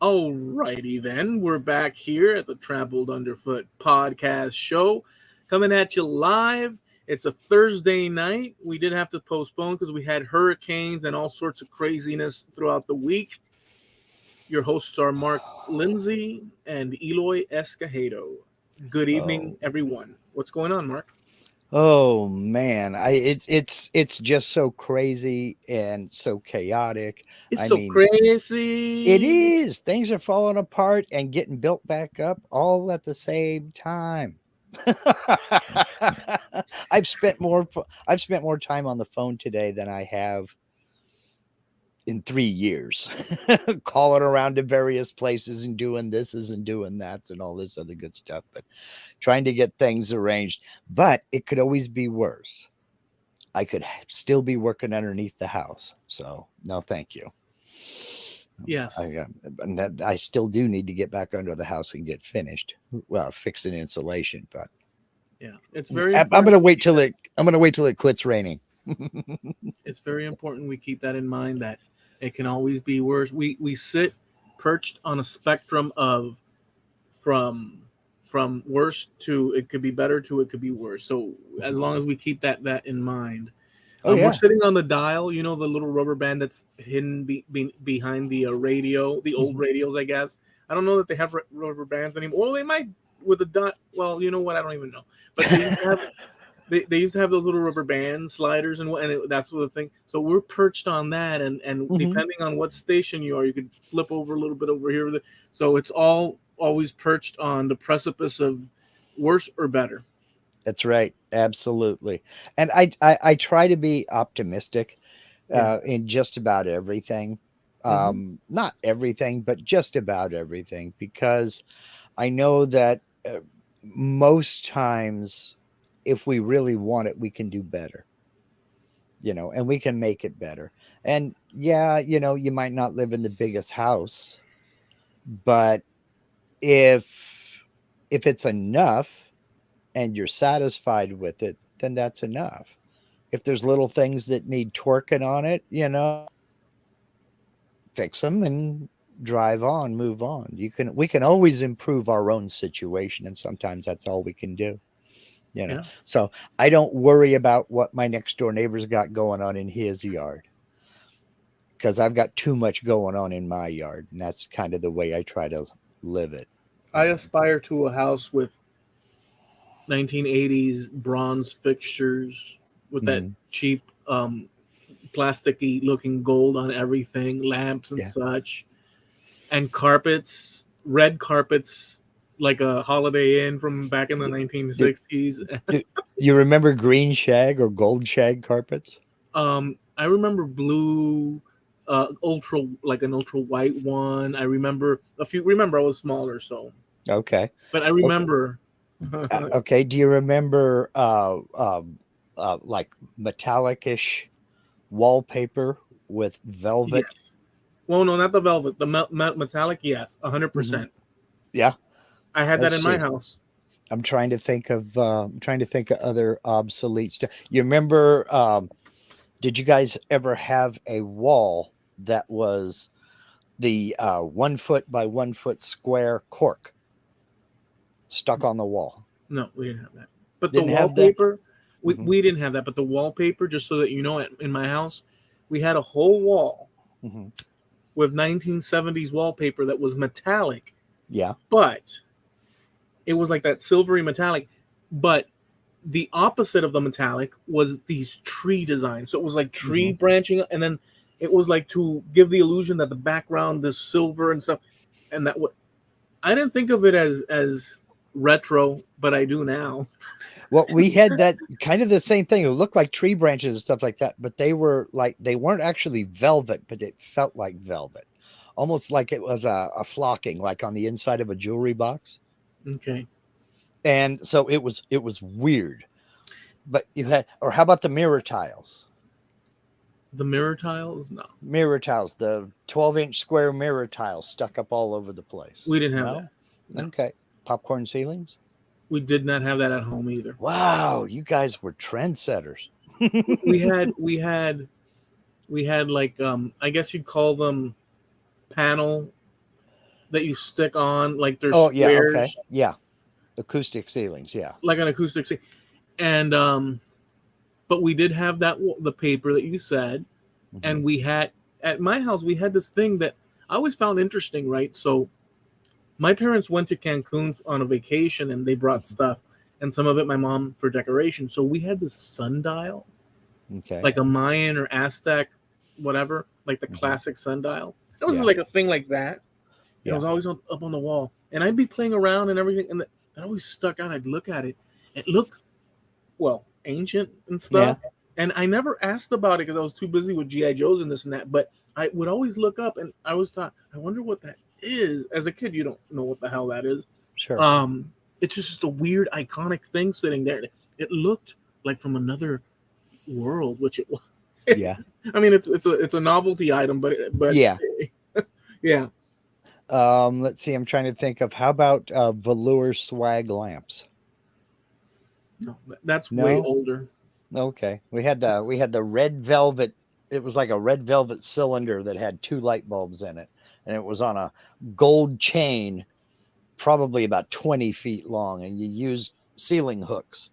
Alrighty then, we're back here at the Trampled Underfoot podcast show, coming at you live. It's a Thursday night. We did have to postpone because we had hurricanes and all sorts of craziness throughout the week. Your hosts are Mark Lindsay and Eloy Escajedo. Good evening, Oh, everyone. What's going on, Mark? oh man, it's just so crazy and so chaotic. It's I so mean, it crazy. is. Things are falling apart and getting built back up all at the same time. I've spent more time on the phone today than I have in 3 years, calling around to various places and doing this and doing that and all this other good stuff, but trying to get things arranged. But it could always be worse. I could still be working underneath the house. So no, thank you. Yes. I still do need to get back under the house and get finished. Well, fixing insulation, but Yeah. It's very I'm important. gonna wait till it. I'm gonna wait till it quits raining. It's very important we keep that in mind that it can always be worse. We sit perched on a spectrum of from from worse to it could be better to it could be worse. So as long as we keep that in mind, Oh we're yeah. sitting on the dial. You know the little rubber band that's hidden behind the radio, the old Mhm. radios, I guess. I don't know that they have rubber bands anymore. Well, they might with the dot. Well, you know what? I don't even know. But they used to have they used to have those little rubber band sliders that's the thing. So we're perched on that, and Mhm. depending on what station you are, you could flip over a little bit over here. So it's all always perched on the precipice of worse or better. That's right. Absolutely. And I try to be optimistic Yeah. in just about everything. Hmm. Not everything, but just about everything, because I know that most times, if we really want it, we can do better, and we can make it better. And yeah, you might not live in the biggest house, but if it's enough and you're satisfied with it, then that's enough. If there's little things that need twerking on it, fix them and drive on, move on. We can always improve our own situation, and sometimes that's all we can do. Yeah. So I don't worry about what my next door neighbor's got going on in his yard, because I've got too much going on in my yard, and that's kind of the way I try to live it. I aspire to a house with 1980s bronze fixtures with that Mhm. cheap plasticky looking gold on everything, lamps and Yeah. such, and carpets, red carpets like a Holiday Inn from back in the Do, 1960s. do you remember green shag or gold shag carpets? I remember blue, ultra like an ultra white one. I remember a few. Remember, I was smaller, so Okay. but I Okay. remember. Okay. Do you remember like metallic-ish wallpaper with velvet? Yes. Well, no, not the velvet. The metallic. Yes, Hmm. 100%. Yeah. I had that Let's in my see. house. I'm trying to think of other obsolete stuff. You remember? Did you guys ever have a wall that was the 1 foot by 1 foot square cork stuck on the wall? No, we didn't have that. But the Didn't have that. wallpaper, Hmm. we didn't have that. But the wallpaper, just so that you know, in my house, we had a whole wall Hmm. with 1970s wallpaper that was metallic, Yeah. but it was like that silvery metallic. But the opposite of the metallic was these tree designs. So it was like tree Hmm. branching, and then it was like to give the illusion that the background is silver and stuff. And that what I didn't think of it as retro, but I do now. Well, we had that kind of the same thing. It looked like tree branches and stuff like that, but they weren't actually velvet, but it felt like velvet, almost like it was a flocking, like on the inside of a jewelry box. Okay. And so it was weird. But you had, or how about the mirror tiles? The mirror tiles? No, Mirror tiles, the 12-inch square mirror tiles stuck up all over the place. we didn't have that. No? No, Okay. Popcorn ceilings? we did not have that at home either. Wow, you guys were trendsetters. We had, we had, we had like I guess you'd call them panel. that you stick on, like there's Oh yeah, okay, squares, yeah, acoustic ceilings, yeah. like an acoustic. And but we did have the paper that you said, Hmm. and we had at my house we had this thing that I always found interesting, right? So my parents went to Cancun on a vacation and they brought stuff, and some of it my mom for decoration. So we had this sundial, Okay. like a Mayan or Aztec, whatever, like the Hmm. classic sundial. It was Yeah, like a thing like that. It yeah, was always up on the wall, and I'd be playing around and everything, and that always stuck out. I'd look at it. It looked well ancient and yeah. stuff, and I never asked about it because I was too busy with GI Joes and this and that. But I would always look up, and I always thought, I wonder what that is. As a kid, you don't know what the hell that is. Sure. Um, it's just a weird, iconic thing sitting there. It looked like from another world, which it was. Yeah, I mean, it's a novelty item, but yeah. yeah. Let's see. I'm trying to think of how about velour swag lamps. No, that's way No. older. Okay. We had the red velvet. It was like a red velvet cylinder that had two light bulbs in it, and it was on a gold chain, probably about 20 feet long, and you used ceiling hooks.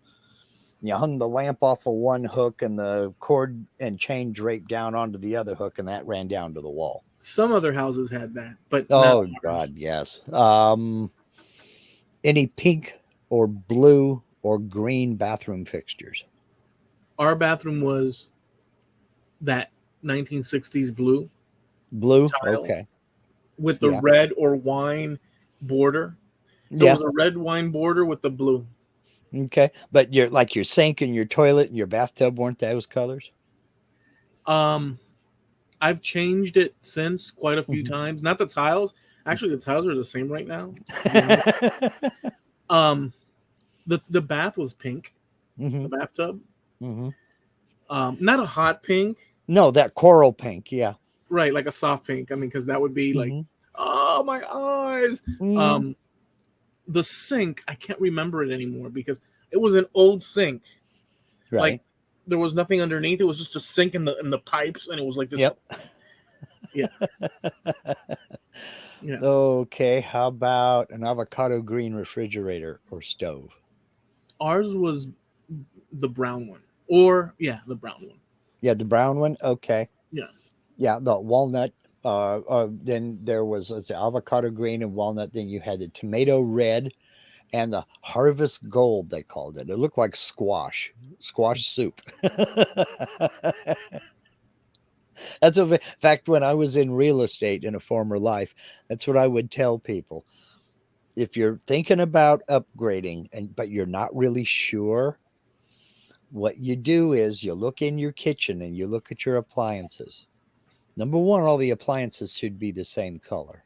You hung the lamp off of one hook, and the cord and chain draped down onto the other hook, and that ran down to the wall. Some other houses had that, but not Oh ours. God, yes. Any pink or blue or green bathroom fixtures? Our bathroom was that 1960s blue Blue. tile Okay. with the Yeah. red or wine border. So it Yeah. was a red wine border with the blue. Okay. But your sink and your toilet and your bathtub weren't those colors? Um, I've changed it since quite a few Hmm. times. Not the tiles. Actually, the tiles are the same right now. To be honest, um, the bath was pink. Hmm. The bathtub, Hmm. not a hot pink, No, that coral pink. Yeah. right? Like a soft pink. I mean, because that would be like, Hmm. oh my eyes. Hmm. Um, the sink, I can't remember it anymore because it was an old sink. Like Right. there was nothing underneath. It was just a sink in the pipes, and it was like this. Yep. Yeah, yeah. Okay. How about an avocado green refrigerator or stove? Ours was the brown one, or yeah, the brown one. Yeah, the brown one. Okay. Yeah. Yeah, the walnut. Then there was, let's say, avocado green and walnut. Then you had the tomato red and the harvest gold. They called it. It looked like squash soup. That's a fact. When I was in real estate in a former life, that's what I would tell people. If you're thinking about upgrading but you're not really sure, what you do is you look in your kitchen and you look at your appliances. Number one, all the appliances should be the same color.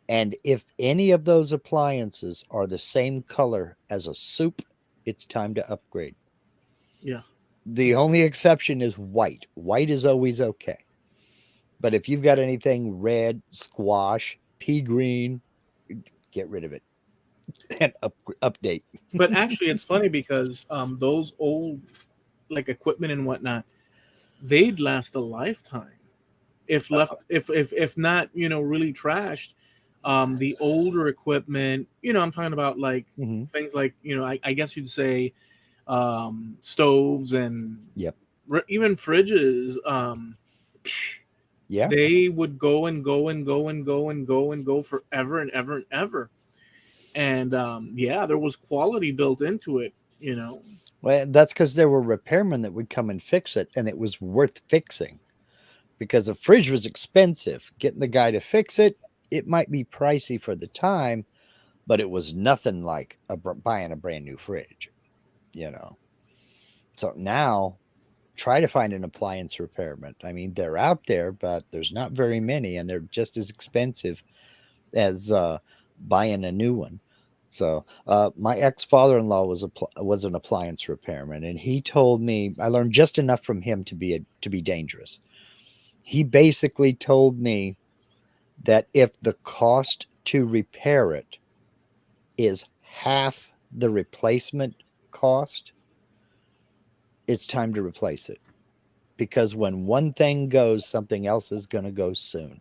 And if any of those appliances are the same color as a soup, it's time to upgrade. Yeah. The only exception is white. White is always okay. But if you've got anything red, squash, pea green, get rid of it and update. But actually, it's funny because those old like equipment and whatnot, they'd last a lifetime if left if not really trashed. The older equipment, I'm talking about like Mm-hmm. things like I guess you'd say stoves and Yep. even fridges. Yeah. They would go and go and go and go and go and go forever and ever and ever. And yeah, there was quality built into it. Well, that's because there were repairmen that would come and fix it, and it was worth fixing because the fridge was expensive. Getting the guy to fix it, it might be pricey for the time, but it was nothing like buying a brand new fridge, you know. So now try to find an appliance repairman. I mean, they're out there, but there's not very many, and they're just as expensive as buying a new one. So my ex father-in-law was an appliance repairman, and he told me I learned just enough from him to be dangerous. He basically told me that if the cost to repair it is half the replacement cost, it's time to replace it. Because when one thing goes, something else is going to go soon.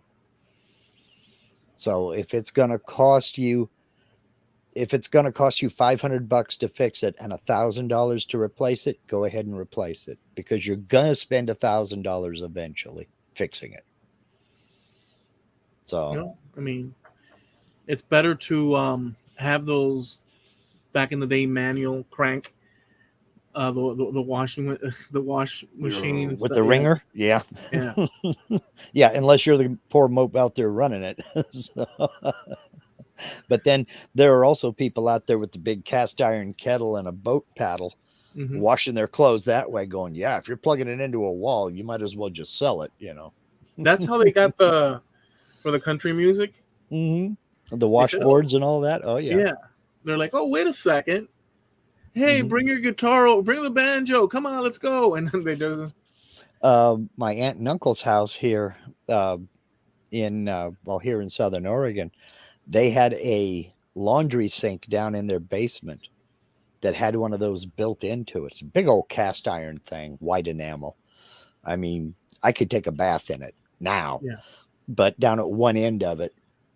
So if it's going to cost you $500 to fix it and $1,000 to replace it, go ahead and replace it, because you're going to spend $1,000 eventually fixing it. So, I mean, it's better to have those back in the day manual crank, the washing the wash machine and with stuff. the Yeah, ringer, yeah. yeah. Yeah, unless you're the poor mope out there running it. So, but then there are also people out there with the big cast iron kettle and a boat paddle Mm-hmm. washing their clothes that way, going, yeah, if you're plugging it into a wall, you might as well just sell it, you know. That's how they got the for the country music. The They said, "Oh, washboards and all that. Oh yeah. yeah." They're like, "Oh, wait a second. Hey, hmm bring your guitar over, bring the banjo. Come on, let's go." And then they do. My aunt and uncle's house here here in Southern Oregon, they had a laundry sink down in their basement that had one of those built into it. It's a big old cast iron thing, white enamel. I mean, I could take a bath in it now, Yeah. but down at one end of it,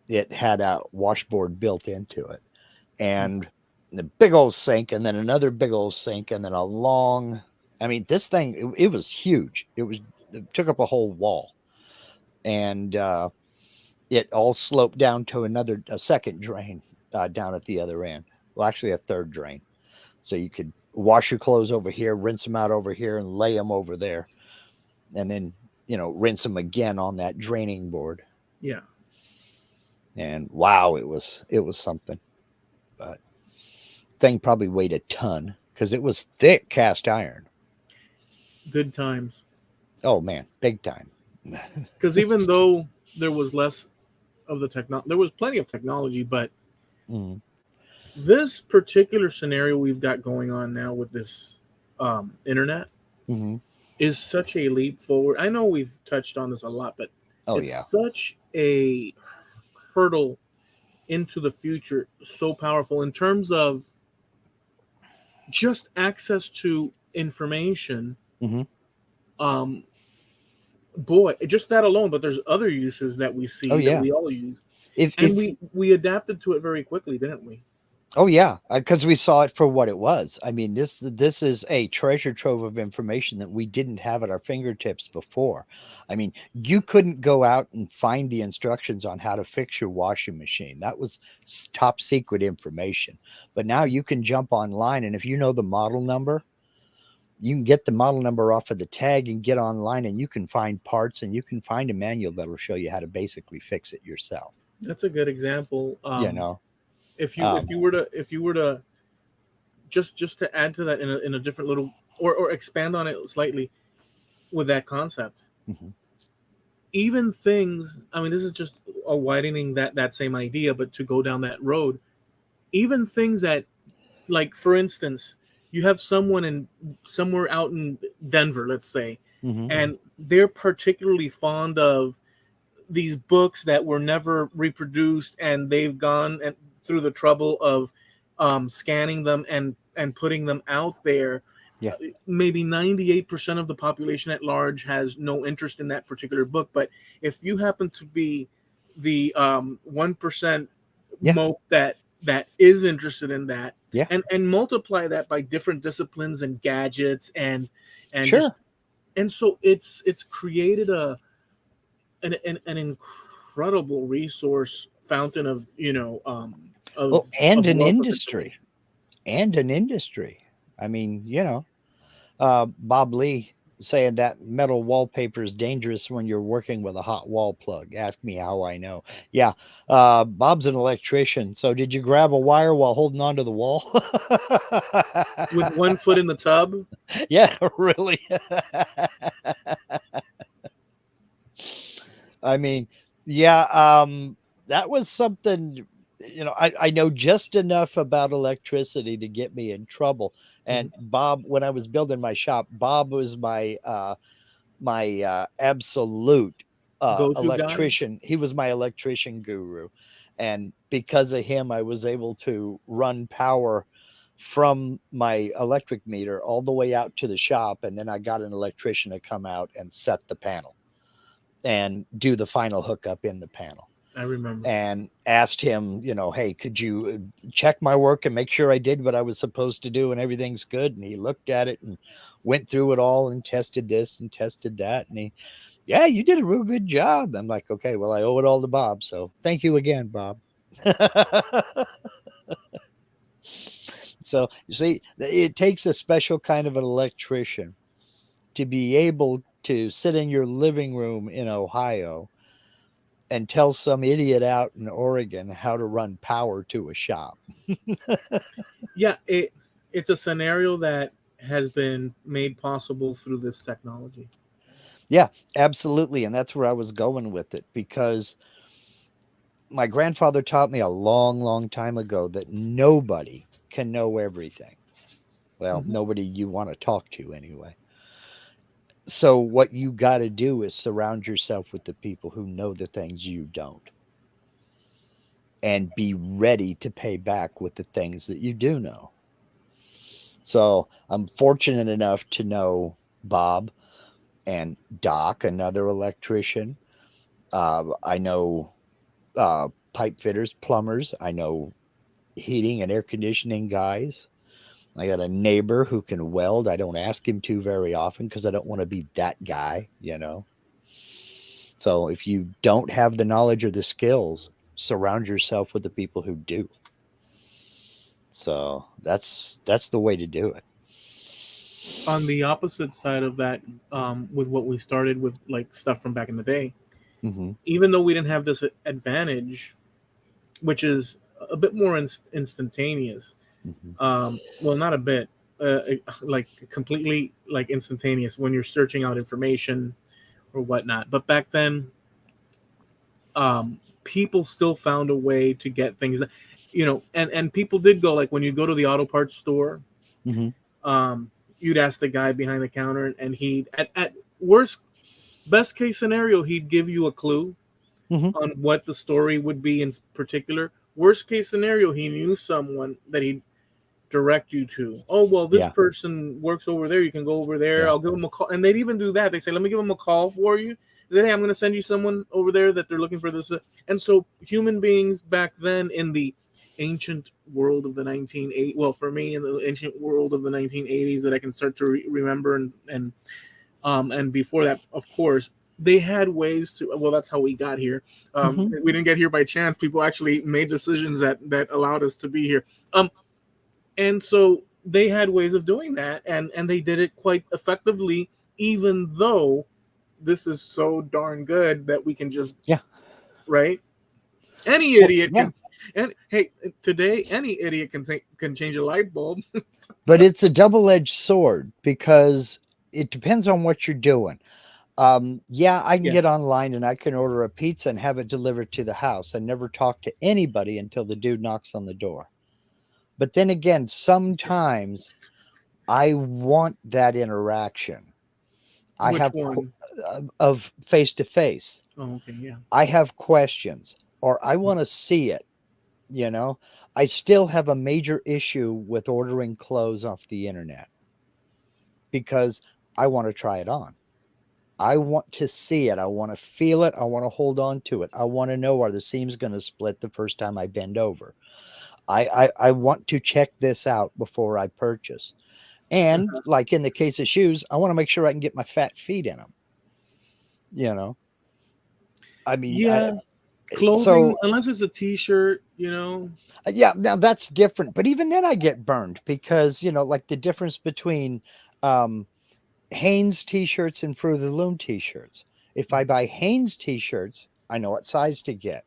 it had a washboard built into it, and the big old sink, and then another big old sink, and then a long. I mean, this thing it was huge. It took up a whole wall, and it all sloped down to a second drain down at the other end. Well, actually, a third drain, so you could wash your clothes over here, rinse them out over here, and lay them over there, and then rinse them again on that draining board. Yeah. And wow, it was something. But thing probably weighed a ton because it was thick cast iron. Good times. Oh man, big time. Because even though there was less of the technology, there was plenty of technology, but Mm, this particular scenario we've got going on now with this internet hmm is such a leap forward. I know we've touched on this a lot, but Oh it's yeah. such a hurdle into the future, so powerful in terms of just access to information. hmm Um, boy, just that alone, but there's other uses that we Oh see that yeah. we all use, and If we adapted to it very quickly, didn't we? Oh yeah, because we saw it for what it was. I mean, this is a treasure trove of information that we didn't have at our fingertips before. I mean, you couldn't go out and find the instructions on how to fix your washing machine. That was top secret information. But now you can jump online, and if you know the model number, you can get the model number off of the tag and get online, and you can find parts, and you can find a manual that'll show you how to basically fix it yourself. That's a good example. You know. If Um, you were to just to add to that in a different little or expand on it slightly with that concept, mhm. even things. I mean, this is just a widening that same idea, but to go down that road, even things that, like for instance, you have someone in somewhere out in Denver, let's say, Mhm. and they're particularly fond of these books that were never reproduced, and they've gone and through the trouble of scanning them and putting them out there. Yeah. Maybe 98% of the population at large has no interest in that particular book, but if you happen to be the 1% Yeah. mope that is interested in that, Yeah. and multiply that by different disciplines and gadgets and just, Sure. and so it's created an incredible resource fountain of Well, and of an wealth of industry. information. And an industry. I mean, Bob Lee saying that metal wallpaper is dangerous when you're working with a hot wall plug. Ask me how I know. Yeah. Bob's an electrician. So did you grab a wire while holding onto the wall? With one foot in the tub. Yeah, really. I mean, yeah, that was something, I know just enough about electricity to get me in trouble. And Mhm. Bob, when I was building my shop, Bob was my absolute Go-to guy. electrician. He was my electrician guru. And because of him, I was able to run power from my electric meter all the way out to the shop. And then I got an electrician to come out and set the panel and do the final hookup in the panel. I remember. and asked him, hey, could you check my work and make sure I did what I was supposed to do and everything's good? And he looked at it and went through it all and tested this and tested that. And yeah, you did a real good job. I'm like, okay, well, I owe it all to Bob. So thank you again, Bob. So you see, it takes a special kind of an electrician to be able to sit in your living room in Ohio and tell some idiot out in Oregon how to run power to a shop. Yeah, it's a scenario that has been made possible through this technology. Yeah, absolutely. And that's where I was going with it, because my grandfather taught me a long, long time ago that nobody can know everything. Well, Hmm. nobody you want to talk to anyway. So, what you got to do is surround yourself with the people who know the things you don't, and be ready to pay back with the things that you do know. So, I'm fortunate enough to know Bob and Doc, another electrician. I know pipe fitters, plumbers. I know heating and air conditioning guys. I got a neighbor who can weld. I don't ask him to very often because I don't want to be that guy. So if you don't have the knowledge or the skills, surround yourself with the people who do. So that's the way to do it. On the opposite side of that, with what we started with, like stuff from back in the day, Mm-hmm. even though we didn't have this advantage, which is a bit more instantaneous. Mm-hmm. Well, not a bit, like completely like instantaneous when you're searching out information or whatnot. But back then, people still found a way to get things, and people did go, like when you go to the auto parts store, Mm-hmm. um, you'd ask the guy behind the counter, and he at worst best case scenario, he'd give you a clue Mm-hmm. on what the story would be in particular. Worst case scenario, he knew someone that he'd direct you to. Oh, well, this Yeah. person works over there. You can go over there. Yeah. I'll give them a call. And they'd even do that. They say, let me give them a call for you. They say, hey, I'm going to send you someone over there that they're looking for this. And so human beings back then in the ancient world of the 1980s, well, for me in the ancient world of the 1980s that I can start to remember, and before that, of course, they had ways to. Well, that's how we got here. Mm-hmm. We didn't get here by chance. People actually made decisions that allowed us to be here. And so they had ways of doing that, and they did it quite effectively. Even though this is so darn good that we can just, Yeah. right. Any Well, idiot yeah. can. And hey, today any idiot can change a light bulb. But it's a double-edged sword because it depends on what you're doing. Yeah, I can Yeah. get online and I can order a pizza and have it delivered to the house and never talk to anybody until the dude knocks on the door. But then again, sometimes I want that interaction. I Which have one? of face to face. Oh, okay, yeah. I have questions or I want to see it, you know. I still have a major issue with ordering clothes off the internet because I want to try it on. I want to see it. I want to feel it. I want to hold on to it. I want to know, are the seams going to split the first time I bend over? I want to check this out before I purchase. And like in the case of shoes, I want to make sure I can get my fat feet in them. You know, I mean, Yeah, so clothing, unless it's a t-shirt, yeah, now that's different. But even then, I get burned because like the difference between um, Hanes t-shirts and Fruit of the Loom t-shirts. If I buy Hanes t-shirts, I know what size to get.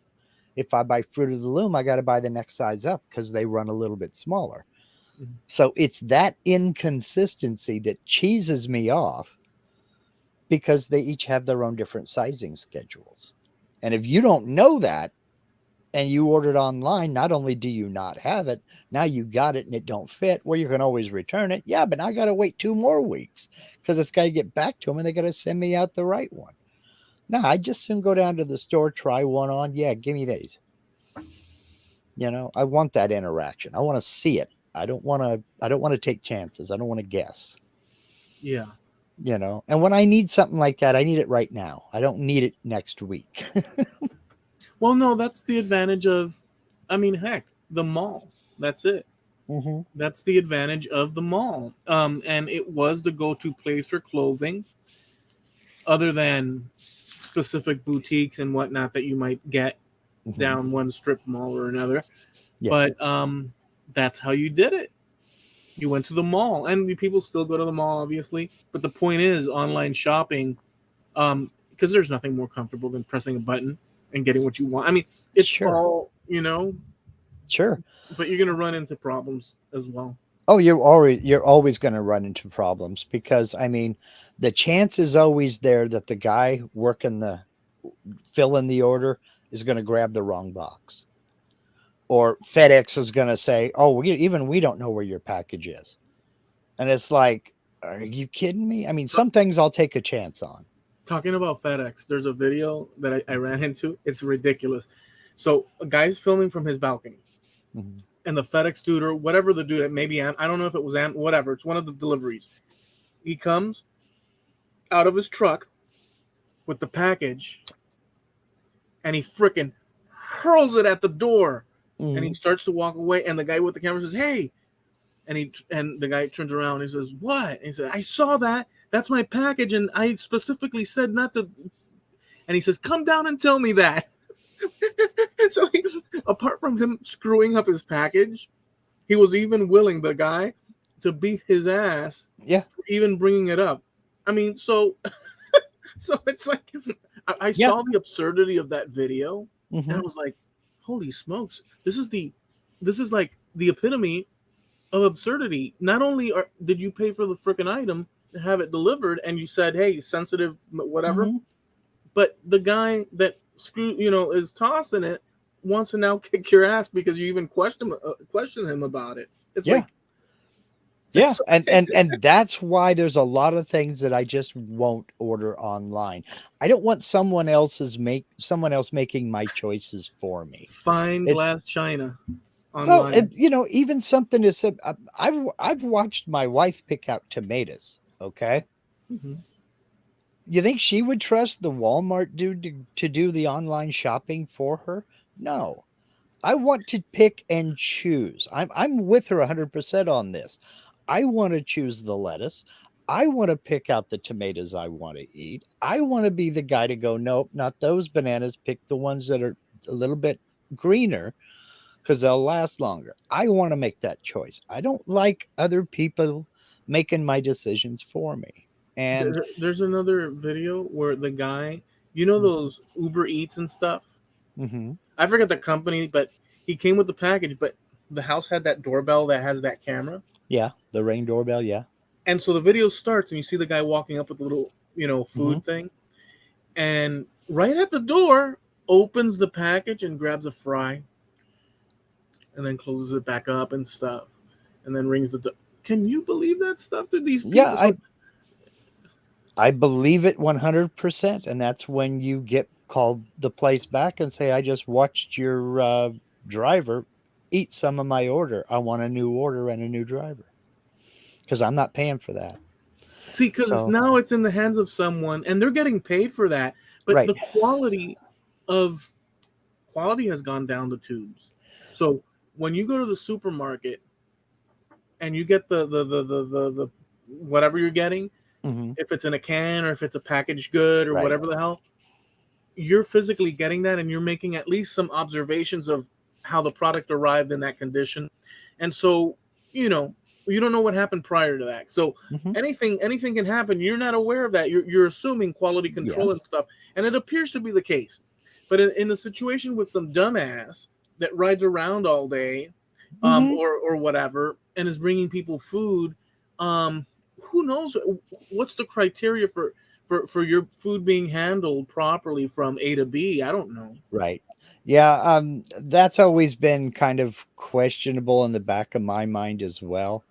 If I buy Fruit of the Loom, I got to buy the next size up because they run a little bit smaller. Mhm. So it's that inconsistency that cheeses me off because they each have their own different sizing schedules. And if you don't know that and you ordered online, not only do you not have it, now you got it and it don't fit, well, you can always return it. Yeah, but I got to wait 2 more weeks because it's got to get back to them and they got to send me out the right one. No, I just soon go down to the store, try one on. Yeah, give me these. I want that interaction. I want to see it. I don't want to take chances. I don't want to guess. Yeah. And when I need something like that, I need it right now. I don't need it next week. Well, no, that's the advantage of, I mean, heck, the mall. That's it. Hmm. That's the advantage of the mall. And it was the go-to place for clothing, other than specific boutiques and whatnot that you might get Hmm. down one strip mall or another. Yeah, But that's how you did it. You went to the mall, and people still go to the mall, obviously. But the point is, online shopping, because there's nothing more comfortable than pressing a button and getting what you want. I mean, it's sure, all, you know, sure. but you're gonna run into problems as well. Oh, you're always going to run into problems because I mean, the chance is always there that the guy working the filling the order is going to grab the wrong box, or FedEx is going to say, "Oh, we don't know where your package is," and it's like, are you kidding me? I mean, some things I'll take a chance on. Talking about FedEx, there's a video that I ran into. It's ridiculous. So a guy's filming from his balcony, Mhm. and the FedEx dude or whatever the dude, maybe I don't know if it was whatever. It's one of the deliveries. He comes out of his truck with the package, and he freaking hurls it at the door, and he Mhm. starts to walk away. And the guy with the camera says, "Hey," and the guy turns around and he says, "What?" And he said, "I saw that. That's my package, and I specifically said not to." And he says, "Come down and tell me that." So apart from him screwing up his package, he was even willing, the guy, to beat his ass Yeah, for even bringing it up. I mean, so it's like I yeah. saw the absurdity of that video, and I Mhm. was like, "Holy smokes! This is like the epitome of absurdity. Not only did you pay for the freaking item to have it delivered, and you said, 'Hey, sensitive, whatever,' Mhm. but the guy that is tossing it wants to now kick your ass because you even question him about it. It's Yeah. like Yeah, it's and that's why there's a lot of things that I just won't order online. I don't want someone else making my choices for me. fine It's glass china well, online. even something as simple. I've watched my wife pick out tomatoes. Okay, Hmm. you think she would trust the Walmart dude to do the online shopping for her? No, I want to pick and choose. I'm with her 100% on this. I want to choose the lettuce. I want to pick out the tomatoes I want to eat. I want to be the guy to go, nope, not those bananas. Pick the ones that are a little bit greener because they'll last longer. I want to make that choice. I don't like other people making my decisions for me. And There's another video where the guy, those Uber Eats and stuff. mm-hmm, I forget the company, but he came with the package, but the house had that doorbell that has that camera. yeah, the Ring doorbell, yeah. And so the video starts and you see the guy walking up with the little, Mm-hmm. food thing. And right at the door, opens the package and grabs a fry and then closes it back up and stuff. And then rings the door. Can you believe that stuff to these Yeah, people? So I believe it 100%. And that's when you get called the place back and say, I just watched your driver eat some of my order. I want a new order and a new driver because I'm not paying for that. see, because So, now it's in the hands of someone and they're getting paid for that. But right. the of quality has gone down the tubes. So when you go to the supermarket and you get the whatever you're getting, Hmm. if it's in a can or if it's a packaged good or Right. whatever the hell, you're physically getting that and you're making at least some observations of how the product arrived in that condition. And so, you know, you don't know what happened prior to that. So Hmm. anything can happen. You're not aware of that. You're assuming quality control and Yes. stuff. And it appears to be the case. But in the situation with some dumbass that rides around all day, Hmm. or whatever, and is bringing people food, um, who knows what's the criteria for your food being handled properly from A to B? I don't know. Right. Yeah. That's always been kind of questionable in the back of my mind as well.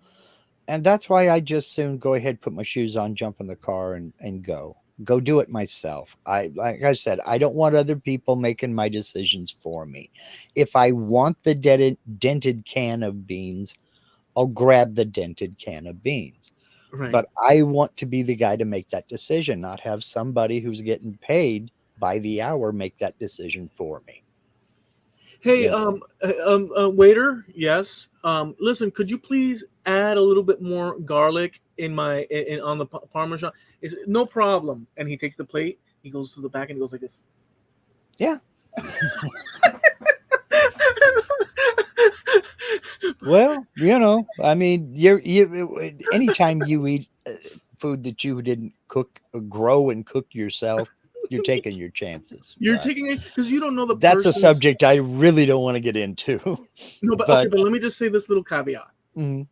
And that's why I just soon go ahead, put my shoes on, jump in the car, and go do it myself. Like I said, I don't want other people making my decisions for me. If I want the dented can of beans, I'll grab the dented can of beans. Right. But I want to be the guy to make that decision, not have somebody who's getting paid by the hour make that decision for me. Hey, Yeah. waiter. Yes. Listen, could you please add a little bit more garlic in my on the parmesan? Is no problem. And he takes the plate. He goes to the back and he goes like this. Yeah. Well, I mean, anytime you eat food that you didn't cook, grow and cook yourself, you're taking your chances. You're But taking it because you don't know the that's a person's. subject I really don't want to get into. No, but okay, But but let me just say this little caveat. mm,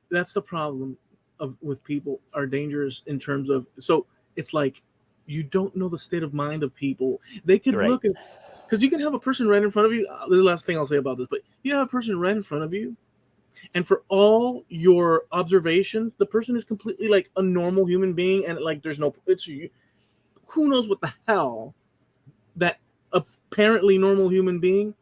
That's the problem of with people are dangerous in terms of so it's like you don't know the state of mind of people. They could right. look at because you can have a person right in front of you. This is the last thing I'll say about this, but you have a person right in front of you, and for all your observations, the person is completely like a normal human being, and like there's no it's you. Who knows what the hell that apparently normal human being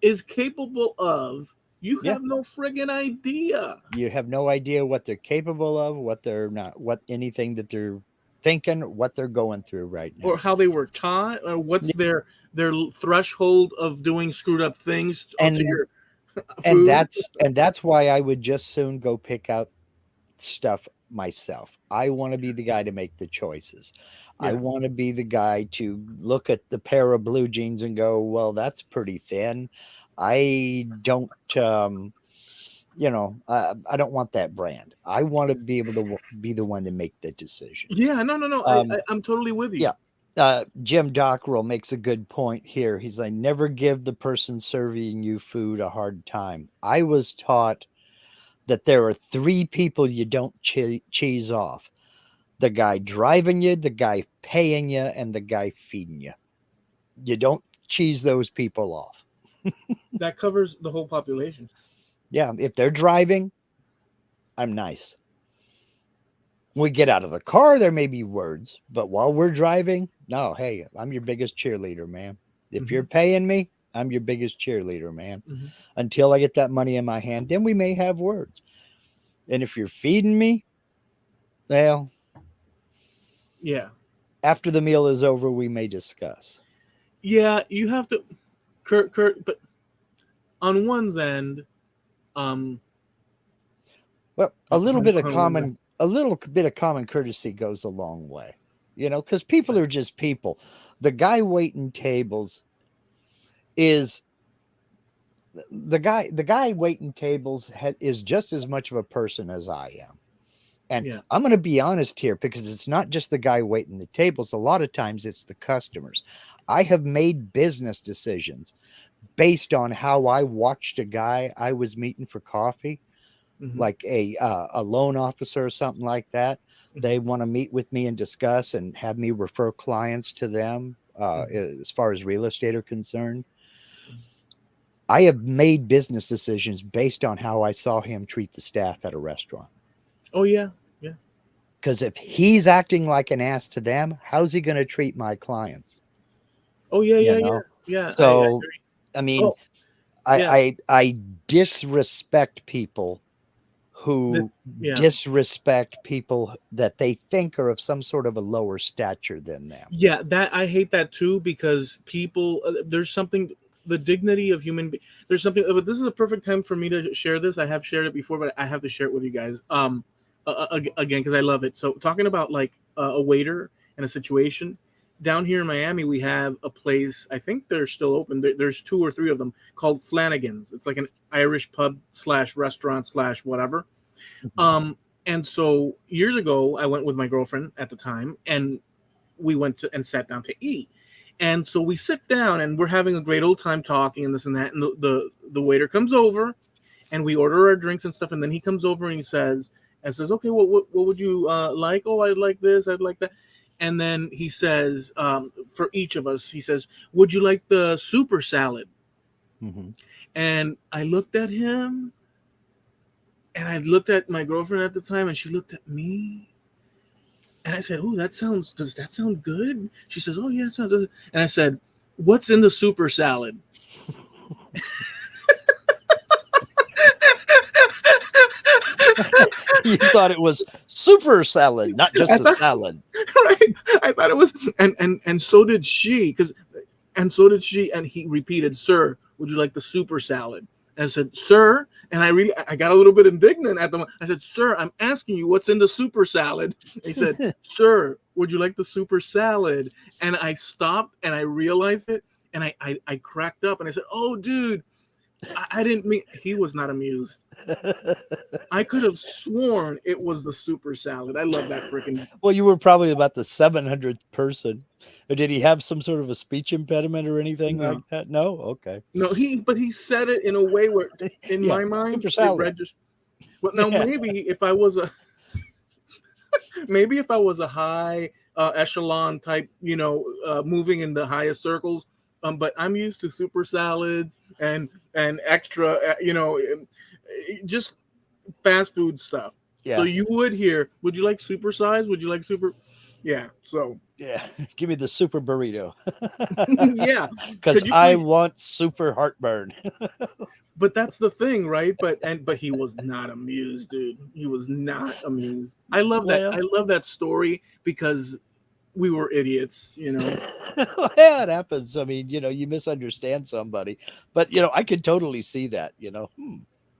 is capable of. You Yeah. have no friggin' idea. You have no idea what they're capable of, what they're not, what anything that they're thinking, what they're going through right Or now. how they were taught, or what's Yeah. their threshold of doing screwed up things onto And your and food. that's why I would just soon go pick out stuff myself. I want to be the guy to make the choices. I Yeah, want to be the guy to look at the pair of blue jeans and go, well, that's pretty thin. I don't, I don't want that brand. I want to be able to be the one to make the decisions. yeah, no. I'm totally with you. Yeah. Jim Dockrell makes a good point here. He's like, never give the person serving you food a hard time. I was taught that there are three people you don't cheese off: the guy driving you, the guy paying you, and the guy feeding you. You don't cheese those people off. That covers the whole population. Yeah, if they're driving, I'm nice. When we get out of the car, there may be words, but while we're driving, no, hey, I'm your biggest cheerleader, man. If you're Hmm. paying me, I'm your biggest cheerleader, man. Hmm. Until I get that money in my hand, then we may have words. And if you're feeding me, well, Yeah, after the meal is over, we may discuss. yeah. You have to, Kurt. But on one's end, um, Well, on one end, a little bit of common courtesy goes a long way, because people are just people. The guy waiting tables is the guy waiting tables is just as much of a person as I am. And yeah, I'm going to be honest here, because it's not just the guy waiting the tables. A lot of times it's the customers. I have made business decisions based on how I watched a guy I was meeting for coffee, hmm like a loan officer or something like that. They want to meet with me and discuss and have me refer clients to them, hmm as far as real estate are concerned. I have made business decisions based on how I saw him treat the staff at a restaurant. Oh yeah, yeah. Because if he's acting like an ass to them, how's he going to treat my clients? Oh yeah, You yeah, yeah, know? yeah. I So, agree. I mean, Oh yeah, I disrespect people that, who yeah. disrespect people that they think are of some sort of a lower stature than them. Yeah, that I hate that too because people there's something the dignity of there's something but this is a perfect time for me to share this. I have shared it before but I have to share it with you guys. Again cuz I love it. So talking about like a waiter in a situation down here in Miami we have a place I think they're still open. There's two or three of them called Flanagan's. It's like an Irish pub slash restaurant slash whatever. Mhm. Um and so years ago I went with my girlfriend at the time and we went to and sat down to eat. And so we sit down and we're having a great old time talking and this and that. And the waiter comes over and we order our drinks and stuff. And then he comes over and he says, okay, what would you like? Oh, I'd like this. I'd like that. And then he says, for each of us, he says, would you like the super salad? Mhm. And I looked at him and I looked at my girlfriend at the time and she looked at me. And I said, "Oh, does that sound good?" She says, "Oh, yeah, it sounds good." And I said, "What's in the super salad?" You thought it was super salad, not I just a thought, salad. right? I thought it was, and so did she, and so did she. And he repeated, "Sir, would you like the super salad? And I said, sir, and I got a little bit indignant at the moment. I said, sir, I'm asking you what's in the super salad. And he said, sir, would you like the super salad? And I stopped and I realized it, and I cracked up and I said, oh, dude, I didn't mean. He was not amused. I could have sworn it was the super salad. I love that freaking. Well, you were probably about the 700th person. Or did he have some sort of a speech impediment or anything like No, that? No? Okay. no, but he said it in a way where, in Yeah. my mind, Super it salad. registered. Well, now Yeah. maybe if I was a high echelon type, moving in the highest circles. But I'm used to super salads and extra, just fast food stuff. So Yeah. you would hear, would you like super size? Would you like super? Yeah. So Yeah. Give me the super burrito. yeah. Because Could you I please? want super heartburn. But that's the thing, right? But he was not amused, dude. He was not amused. I love that. I Well, love that story because we were idiots, yeah, it happens. I mean, you misunderstand somebody. But, I could totally see that,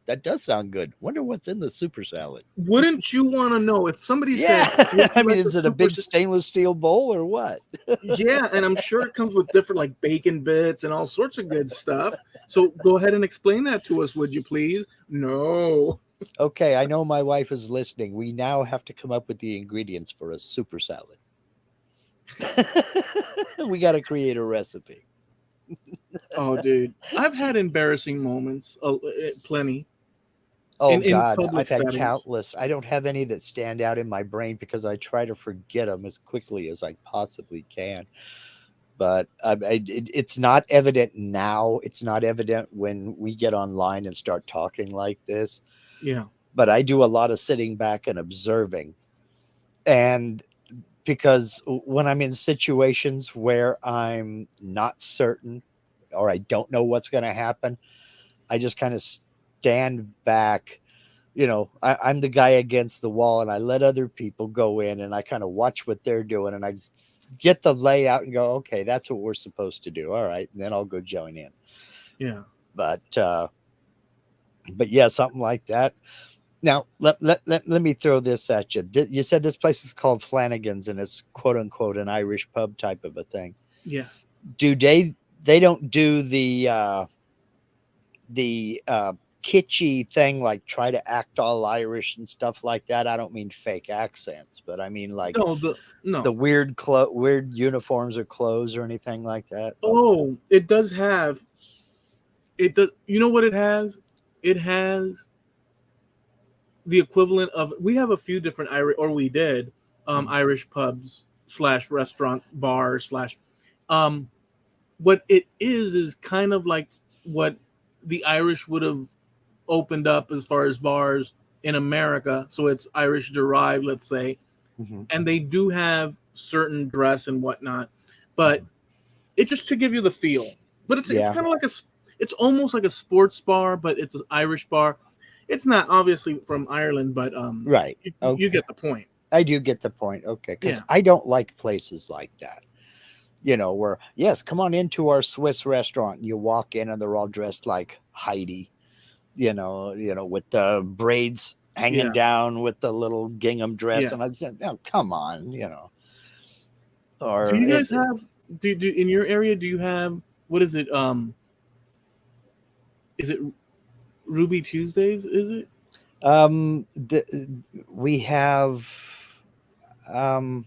that does sound good. Wonder what's in the super salad. Wouldn't you want to know if somebody Yeah. said, "Would I you mean, like a is it a super?" big stainless steel bowl or what? Yeah, and I'm sure it comes with different like bacon bits and all sorts of good stuff. So go ahead and explain that to us, would you please? No. Okay, I know my wife is listening. We now have to come up with the ingredients for a super salad. We got to create a recipe. Oh, dude, I've had embarrassing moments, plenty Oh in God, public I've had settings. countless. I don't have any that stand out in my brain because I try to forget them as quickly as I possibly can. But it's not evident now. It's not evident when we get online and start talking like this. Yeah, But I do a lot of sitting back and observing. And because when I'm in situations where I'm not certain or I don't know what's going to happen, I just kind of stand back. I'm the guy against the wall and I let other people go in and I kind of watch what they're doing and I get the layout and go, okay, that's what we're supposed to do. All right. And then I'll go join in. yeah, But yeah, something like that. Now, let me throw this at you. You said this place is called Flanagan's and it's quote unquote an Irish pub type of a thing. yeah. Do they don't do the kitschy thing like try to act all Irish and stuff like that? I don't mean fake accents, but I mean like No, the no. weird uniforms or clothes or anything like that. Okay. Oh, it does have it. Does you know what it has? It has the equivalent of, we have a few different Irish, or we did, Mhm. Irish pubs slash restaurant bar slash um what it is kind of like what the Irish would have opened up as far as bars in America. So it's Irish derived, let's say, Mhm. and they do have certain dress and whatnot, but Mhm. it just to give you the feel. But it's Yeah. kind of like it's almost like a sports bar, but it's an Irish bar. It's not obviously from Ireland, but Right. you Okay. get the point. I do get the point. Okay. Because Yeah, I don't like places like that. Where, yes, come on into our Swiss restaurant. And you walk in and they're all dressed like Heidi, with the braids hanging yeah, down with the little gingham dress. yeah. And I said, oh, come on, Do or you guys have do in your area? Do you have, what is it? Is it Ruby Tuesdays? Is it? we have, um,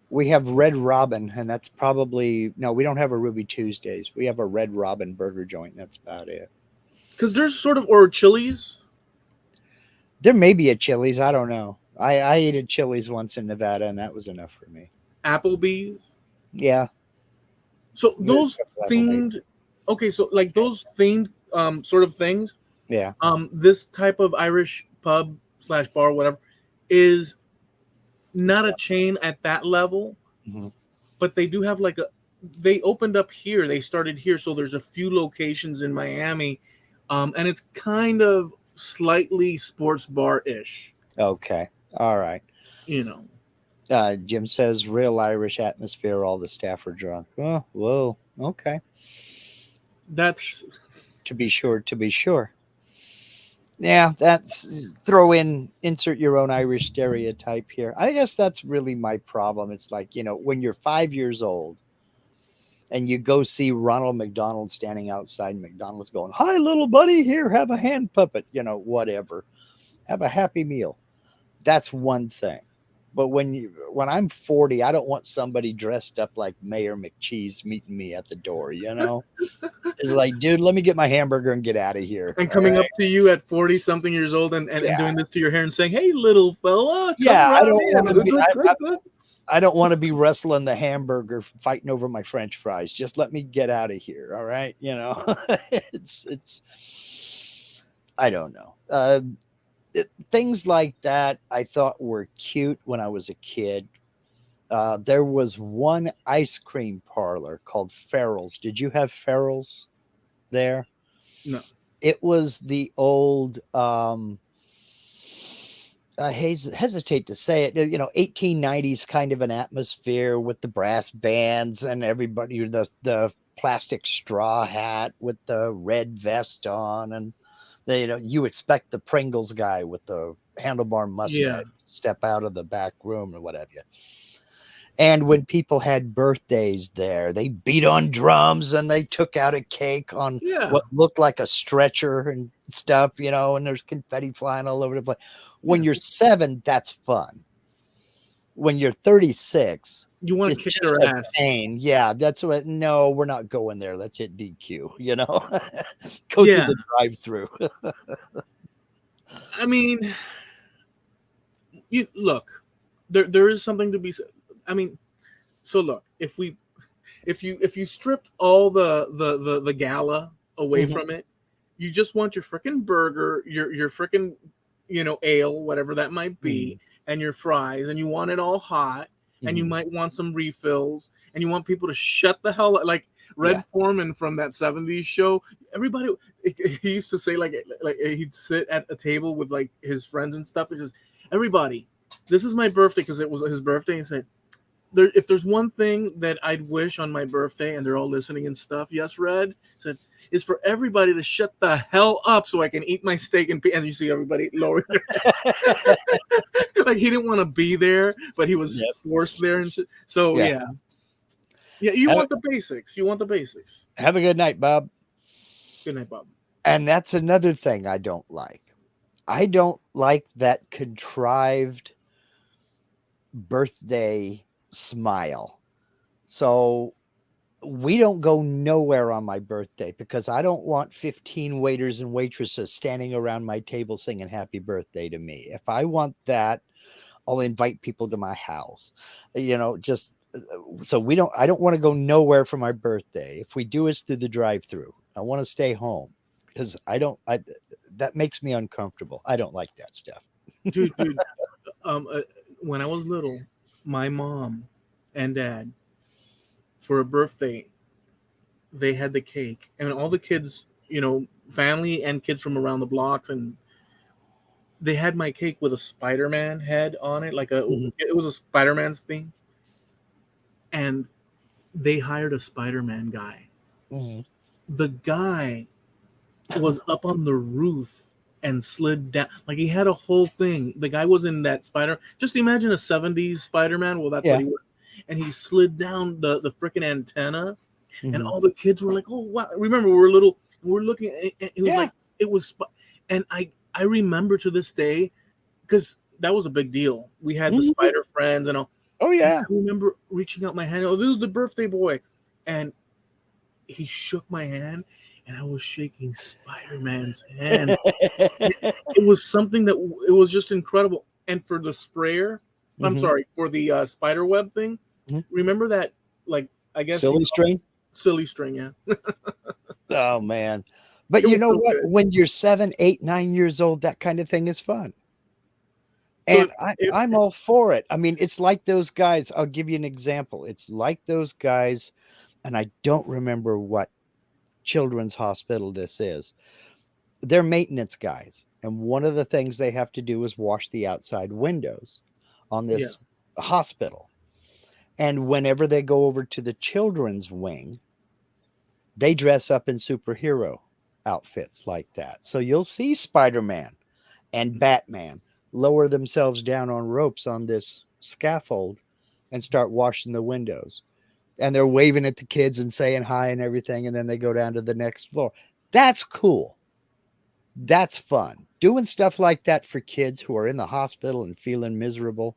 we have Red Robin, and that's probably no. We don't have a Ruby Tuesdays. We have a Red Robin burger joint. That's about it. Because there's sort of, or Chili's, There may be a Chili's. I don't know. I ate at Chili's once in Nevada, and that was enough for me. Applebee's. Yeah, So we had a those couple Applebee's. themed, okay, so like those themed sort of things, Yeah. this type of Irish pub slash bar, whatever, is It's not a chain at that level, Mhm. but they do have like a, they opened up here, they started here, so there's a few locations in Miami, and it's kind of slightly sports bar ish, Okay. All right. you know. Jim says real Irish atmosphere. All the staff are drunk. Oh, whoa. Okay. That's To be sure. To be sure. Yeah, that's insert your own Irish stereotype here. I guess that's really my problem. It's like, when you're 5 years old and you go see Ronald McDonald standing outside McDonald's going, "Hi, little buddy, here, have a hand puppet," whatever. Have a happy meal. That's one thing. But when I'm 40, I don't want somebody dressed up like Mayor McCheese meeting me at the door. It's like, dude, let me get my hamburger and get out of here. and All coming right. up to you at 40 something years old and Yeah. doing this to your hair and saying, "Hey, little fella, come Yeah, I right don't in." want to be I don't want to be wrestling the hamburger, fighting over my French fries. Just let me get out of here. All right. It's I don't know. Things like that I thought were cute when I was a kid. There was one ice cream parlor called Farrell's. Did you have Farrell's there? No. It was the old I hesitate to say it, 1890s kind of an atmosphere with the brass bands and everybody, the plastic straw hat with the red vest on, and you expect the Pringles guy with the handlebar mustache Yeah. step out of the back room or whatever. And when people had birthdays there, they beat on drums and they took out a cake on Yeah. what looked like a stretcher and stuff, and there's confetti flying all over the place. When Yeah. you're 7, that's fun. When you're 36, You want it's to kick just their a ass. pain. Yeah, that's what. No, we're not going there. Let's hit DQ. Go through Yeah. the drive-through. I mean, you look, there is something to be said. I mean, so look, if you stripped all the gala away Mhm. from it, you just want your freaking burger, your freaking ale, whatever that might be, Mhm. and your fries, and you want it all hot, and you Mhm. might want some refills, and you want people to shut the hell up, like Yeah. Red Foreman from that '70s show. Everybody, he used to say like he'd sit at a table with like his friends and stuff. He says, "Everybody, this is my birthday," because it was his birthday. He said, if there's one thing that I'd wish on my birthday, and they're all listening and stuff, yes, Red said, is for everybody to shut the hell up so I can eat my steak and you see everybody lowering their head. Like he didn't want to be there, but he was Yep. forced there and shit. So Yeah. yeah. You Have, want the basics. You want the basics. have a good night, Bob. Good night, Bob. And that's another thing I don't like. I don't like that contrived birthday smile. So we don't go nowhere on my birthday because I don't want 15 waiters and waitresses standing around my table singing happy birthday to me. If I want that, I'll invite people to my house. Just so I don't want to go nowhere for my birthday. If we do, it's through the drive-through. I want to stay home because that makes me uncomfortable. I don't like that stuff. Dude. Um, uh, when I was little, my mom and dad, for a birthday, they had the cake, and all the kids, family and kids from around the blocks, and they had my cake with a Spider-Man head on it, Mhm. it was a Spider-Man's thing, and they hired a Spider-Man guy. Mhm. The guy was up on the roof and slid down, like he had a whole thing. The guy was in that Spider. Just imagine a '70s Spider-Man. Well, that's what Yeah. he was, and he slid down the freaking antenna, and Mhm. all the kids were like, "Oh wow!" Remember, we were little, we were looking, and it was Yeah. like it was, and I remember to this day because that was a big deal. We had the Mhm. Spider Friends and all. Oh And yeah. I remember reaching out my hand. Oh, this is the birthday boy, and he shook my hand, and I was shaking Spider Man's hand. It was something that it was just incredible. And for the sprayer, I'm Mhm. sorry, for the spider web thing. Mhm. Remember that? Like I guess you Silly call it string. silly string. Yeah, Oh man. But it you was know so what? good. When you're 7, 8, 9 years old, that kind of thing is fun. So And I'm all for it. I mean, it's like those guys. I'll give you an example. It's like those guys, and I don't remember what children's hospital this is. They're maintenance guys. And one of the things they have to do is wash the outside windows on yeah, this hospital. And whenever they go over to the children's wing, they dress up in superhero outfits like that. So you'll see Spider-Man and Batman lower themselves down on ropes on this scaffold and start washing the windows. And they're waving at the kids and saying hi and everything. And then they go down to the next floor. That's cool. That's fun. Doing stuff like that for kids who are in the hospital and feeling miserable.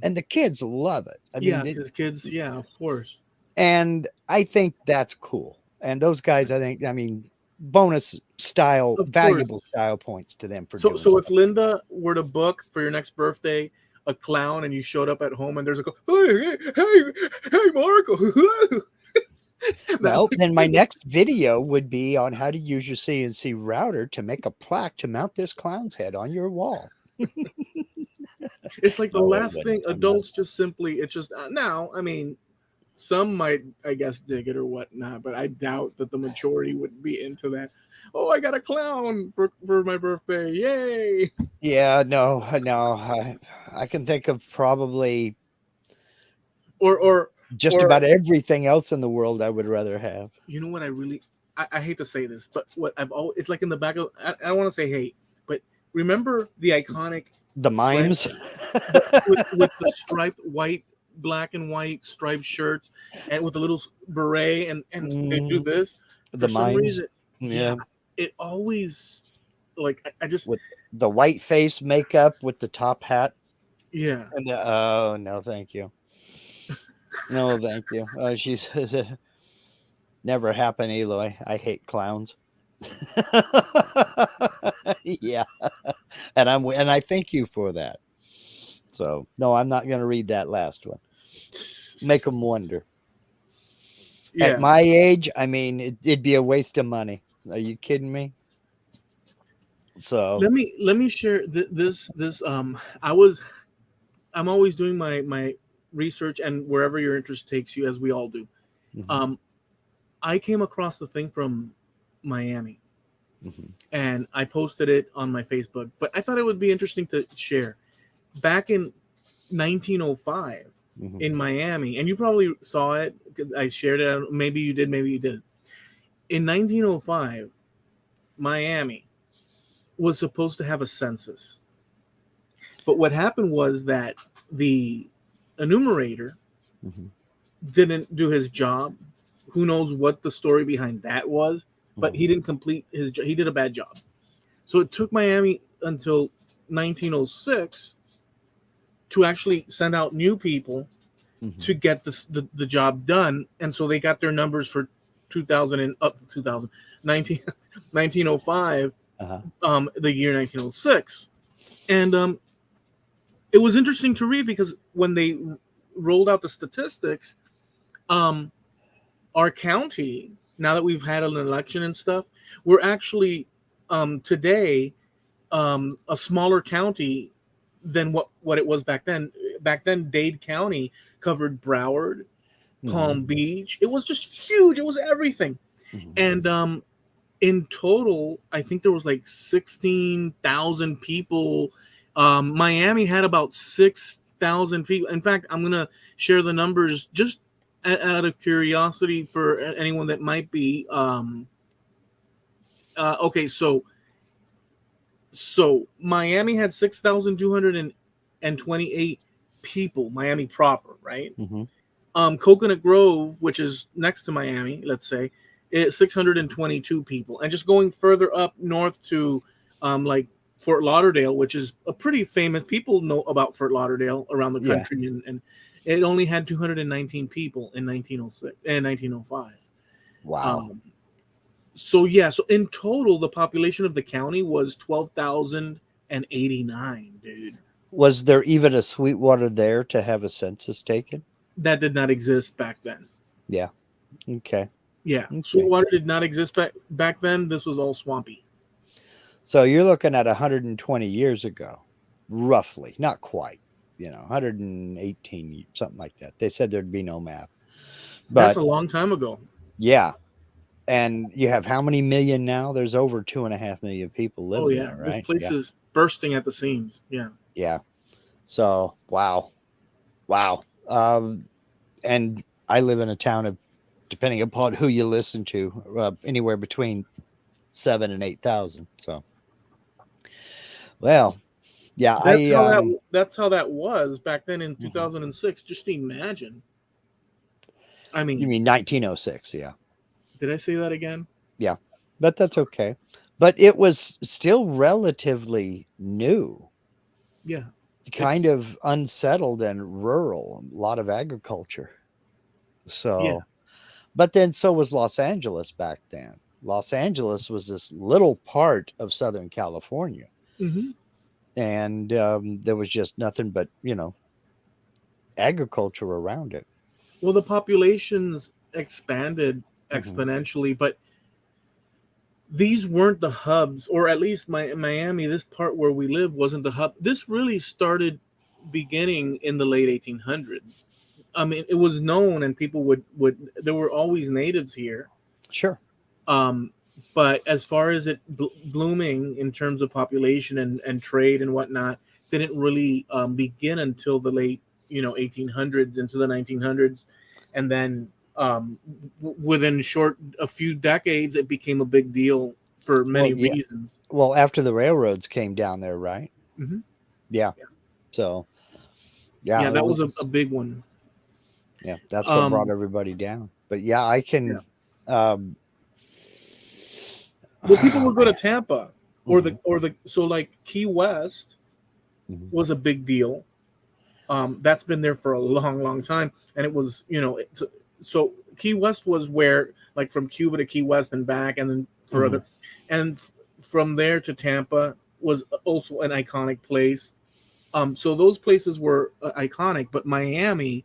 And the kids love it. I mean, because kids, yeah, of course. and I think that's cool. And those guys, I mean, bonus style, Of course. valuable style points to them for So, doing so if stuff. Linda were to book for your next birthday a clown and you showed up at home and there's a hey, Marco. Well, then my next video would be on how to use your CNC router to make a plaque to mount this clown's head on your wall. It's like the No, it last wouldn't. thing adults just simply, it's just now, I mean, some might, I guess, dig it or whatnot, but I doubt that the majority would be into that. Oh, I got a clown for my birthday. Yay. Yeah, no. I can think of probably Or just about everything else in the world I would rather have. you know what I really, I hate to say this, but what I've always, it's like in the back of, I don't want to say hate, but remember the iconic The mimes. with the striped white, black and white striped shirts and with a little beret and they do this The for some mimes. reason. Yeah. It always, like, I just, With the white face makeup with the top hat. yeah. And oh, no, thank you. No, thank you. She says, never happen, Eloy. I hate clowns. Yeah. And I thank you for that. So, no, I'm not going to read that last one. Make them wonder. Yeah. At my age, I mean, it'd be a waste of money. Are you kidding me? So let me share this I'm always doing my research and wherever your interest takes you, as we all do. mhm, I came across the thing from Miami mhm, and I posted it on my Facebook, but I thought it would be interesting to share. Back in 1905 mhm. in Miami, and you probably saw it because I shared it. Maybe you did, maybe you didn't. In 1905, Miami was supposed to have a census. But what happened was that the enumerator Mhm, didn't do his job. Who knows what the story behind that was, but he mhm, didn't complete his job. He did a bad job. So it took Miami until 1906 to actually send out new people mhm. to get the job done. And so they got their numbers for 2000 and up to 2000, 1905, Uh-huh. the year 1906. And it was interesting to read because when they rolled out the statistics, um, our county, now that we've had an election and stuff, we're actually today a smaller county than what it was back then. Back then, Dade County covered Broward, Mhm, Palm Beach. It was just huge. It was everything. mhm. And in total, I think there was like 16,000 people. Miami had about 6,000 people. In fact, I'm gonna share the numbers just out of curiosity for anyone that might be. Okay, so Miami had 6,228 people. Miami proper, right? Mhm. Coconut Grove, which is next to Miami, let's say, is 622 people. And just going further up north to like Fort Lauderdale, which is a pretty famous, people know about Fort Lauderdale around the Yeah. country, and it only had 219 people in 1906 and 1905. Wow. Um, so yeah, so in total, the population of the county was 12,089, dude. Was there even a Sweetwater there to have a census taken? That did not exist back then. Yeah. Okay. Yeah, Okay. Sweetwater did not exist back then. This was all swampy. So you're looking at 120 years ago, roughly, not quite, 118, something like that. They said there'd be no math. That's But a long time ago. yeah. And you have how many million now? There's over 2.5 million people Oh living yeah, there, this right? place Yeah. is bursting at the seams. Yeah. Yeah. So, wow. Wow. And I live in a town of depending upon who you listen to, anywhere between 7 and 8,000. So, well, yeah, That's how that was back then in mhm. 2006. Just imagine. I You mean, mean 1906? Yeah, did I say that again? yeah, but that's Sorry. okay. But it was still relatively new, Yeah, kind it's of unsettled and rural, a lot of agriculture. yeah. So, but then so was Los Angeles back then. Los Angeles was this little part of Southern California, Hmm. and there was just nothing but, agriculture around it. Well, the populations expanded Hmm. exponentially, but these weren't the hubs, or at least Miami, this part where we live wasn't the hub. This really started beginning in the late 1800s. I mean, it was known, and people would there were always natives here. Sure. Um, but as far as it blooming in terms of population and trade and whatnot, didn't really begin until the late 1800s into the 1900s, and then within a few decades, it became a big deal for Well, many yeah. reasons. Well, after the railroads came down there, right? Hmm. Yeah. Yeah, So, yeah, yeah, it that was a was. big one. Yeah, that's what brought Um, everybody down. But yeah, I yeah. can. Um, Well, people oh would go to man. Tampa Hmm. or the so like Key West Hmm. was a big deal. That's been there for a long, long time, and it was so Key West was where like from Cuba to Key West and back, and then Hmm. further, and from there to Tampa was also an iconic place. So those places were iconic, but Miami,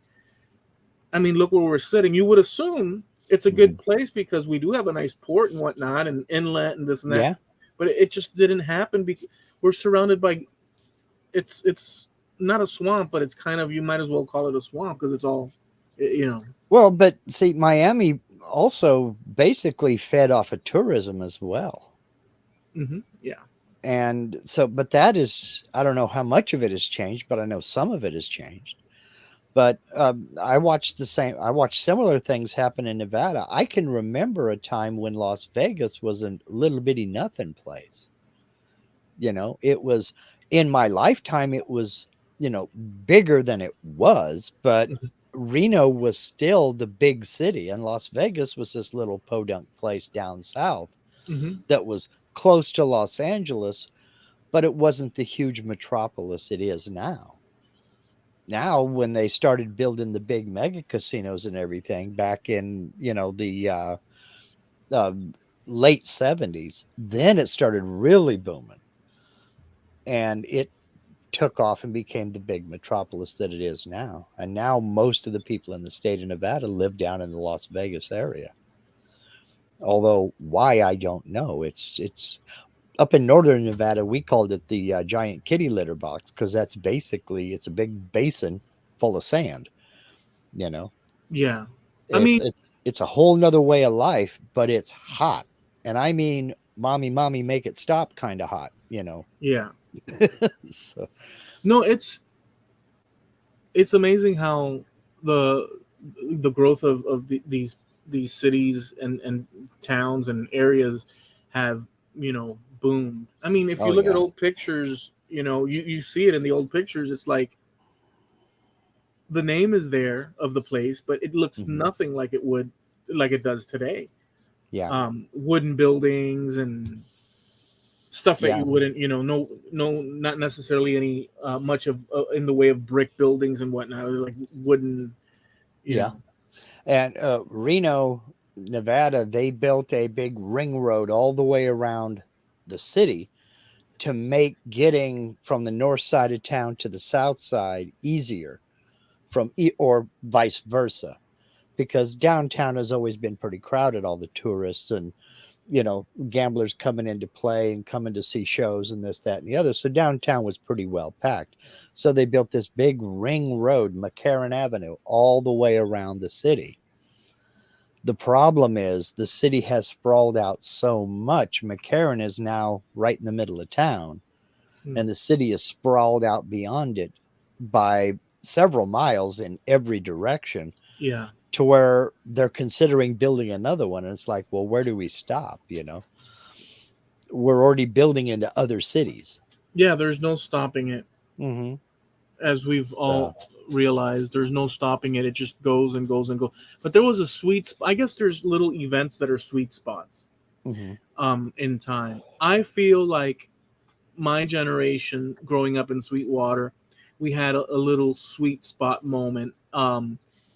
I mean, look where we're sitting. You would assume it's a Hmm. good place because we do have a nice port and whatnot, and inlet and this and that, Yeah. but it just didn't happen because we're surrounded by it's not a swamp, but it's kind of you might as well call it a swamp because it's all you know. Well, but see, Miami also basically fed off of tourism as well. Yeah. And so, but that is, I don't know how much of it has changed, but I know some of it has changed. But I watched similar things happen in Nevada. I can remember a time when Las Vegas was a little bitty nothing place. It was in my lifetime, it was, bigger than it was, but Hmm. Reno was still the big city, and Las Vegas was this little podunk place down south Hmm. that was close to Los Angeles, but it wasn't the huge metropolis it is now. Now, when they started building the big mega casinos and everything back in, the uh, late 70s, then it started really booming, and it took off and became the big metropolis that it is now. And now most of the people in the state of Nevada live down in the Las Vegas area. Although why, I don't know. It's up in northern Nevada, we called it the giant kitty litter box because that's basically it's a big basin full of sand. You know, Yeah. I it's mean, it's it's a whole nother way of life, but it's hot, and I mean, mommy, make it stop, kind of hot. yeah. So, No, it's amazing how the the growth of these cities and towns and areas have boomed. I mean, if you oh look at yeah. old pictures, you see it in the old pictures. It's like the name is there of the place, but it looks Hmm. nothing like it does today. Yeah. Wooden buildings and stuff that Yeah. you wouldn't, no, not necessarily any much of in the way of brick buildings and whatnot, like wooden, you Yeah. know. And Reno, Nevada, they built a big ring road all the way around the city to make getting from the north side of town to the south side easier or vice versa, because downtown has always been pretty crowded, all the tourists and gamblers coming into play and coming to see shows and this, that, and the other. So downtown was pretty well packed. So they built this big ring road, McCarran Avenue, all the way around the city. The problem is the city has sprawled out so much. McCarran is now right in the middle of town, Hmm. and the city is sprawled out beyond it by several miles in every direction. Yeah. to where they're considering building another one. And it's like, well, where do we stop? We're already building into other cities. Yeah, there's no stopping it. Mm-hmm. As we've So, all realized, there's no stopping it. It just goes and goes and goes. But there was a I guess there's little events that are sweet spots mm-hmm. in time. I feel like my generation growing up in Sweetwater, we had a little sweet spot moment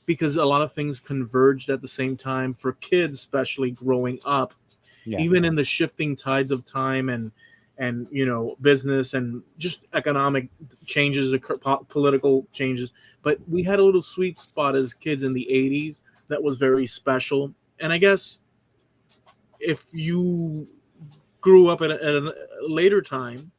because a lot of things converged at the same time for kids, especially growing up, Yeah. even in the shifting tides of time and business and just economic changes, political changes. But we had a little sweet spot as kids in the 80s that was very special. And I guess if you grew up at a later time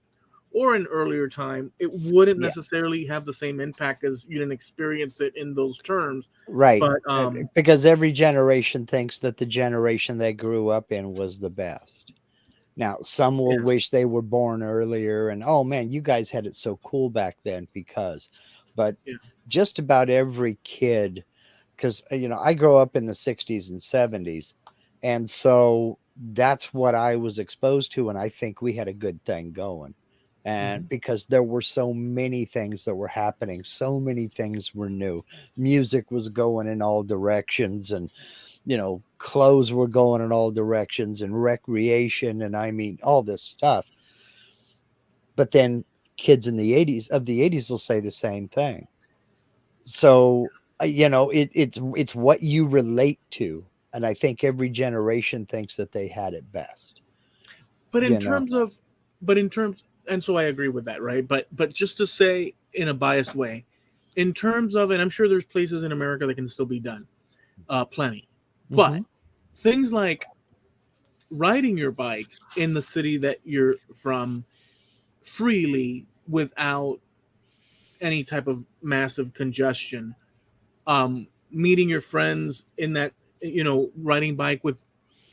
or an earlier time, it wouldn't Yeah. necessarily have the same impact as you didn't experience it in those terms. Right. But Because every generation thinks that the generation they grew up in was the best. Now, some will yeah, wish they were born earlier and, oh man, you guys had it so cool back then because, but yeah, just about every kid, because, I grew up in the 60s and 70s. And so that's what I was exposed to. And I think we had a good thing going. And mhm. because there were so many things that were happening, so many things were new. Music was going in all directions, and clothes were going in all directions, and recreation, and I mean all this stuff. But then kids in the 80s will say the same thing. So it's what you relate to, and I think every generation thinks that they had it best. But in You know, terms of, and so I agree with that, right? But just to say in a biased way, in terms of, and I'm sure there's places in America that can still be done, plenty. mm-hmm. But things like riding your bike in the city that you're from freely without any type of massive congestion, meeting your friends in that, riding bike with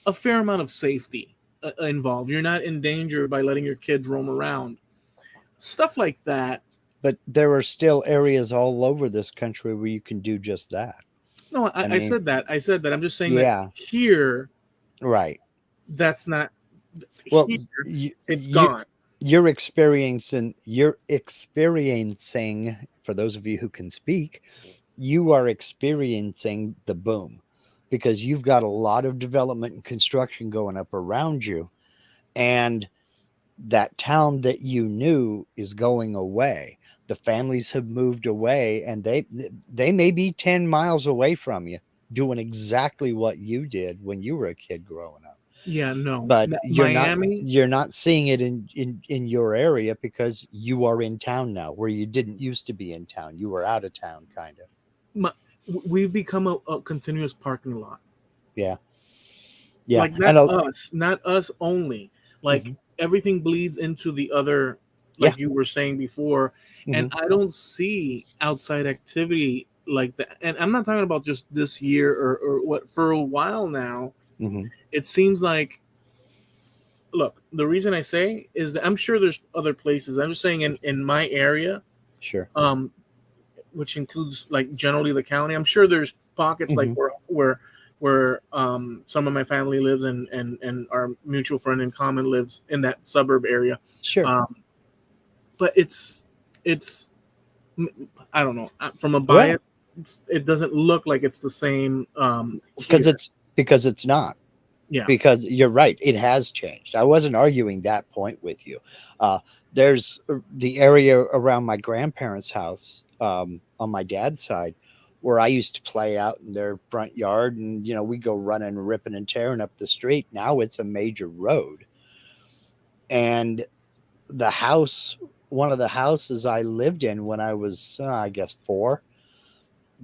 a fair amount of safety involved. You're not in danger by letting your kids roam around. Stuff like that. But there are still areas all over this country where you can do just that. No, I I mean, said that. I said that. I'm just saying that yeah, here, right. that's not Well, here. you, It's you gone. you're experiencing, for those of you who can speak, you are experiencing the boom because you've got a lot of development and construction going up around you, and that town that you knew is going away. The families have moved away, and they may be 10 miles away from you doing exactly what you did when you were a kid growing up, Yeah, no. but you're not Miami, you're not seeing it in your area because you are in town now where you didn't used to be in town. You were out of town, kind of. my, we've become a continuous parking lot. Yeah. Yeah. Like And not us only. Like mhm. everything bleeds into the other, Yeah. like you were saying before. And Hmm. I don't see outside activity like that. And I'm not talking about just this year or what, for a while now. Hmm. It seems like, look, the reason I say is that I'm sure there's other places. I'm just saying in my area, Sure. um, which includes like generally the county. I'm sure there's pockets like Hmm. where some of my family lives and our mutual friend in common lives in that suburb area. Sure. Um, but it's I don't know, from a Well, bias, it doesn't look like it's the same because here. it's not. Yeah, Because you're right, it has changed. I wasn't arguing that point with you. There's the area around my grandparents' house, on my dad's side, where I used to play out in their front yard, and we go running, ripping, and tearing up the street. Now it's a major road, and the house, one of the houses I lived in when I was, I guess, 4,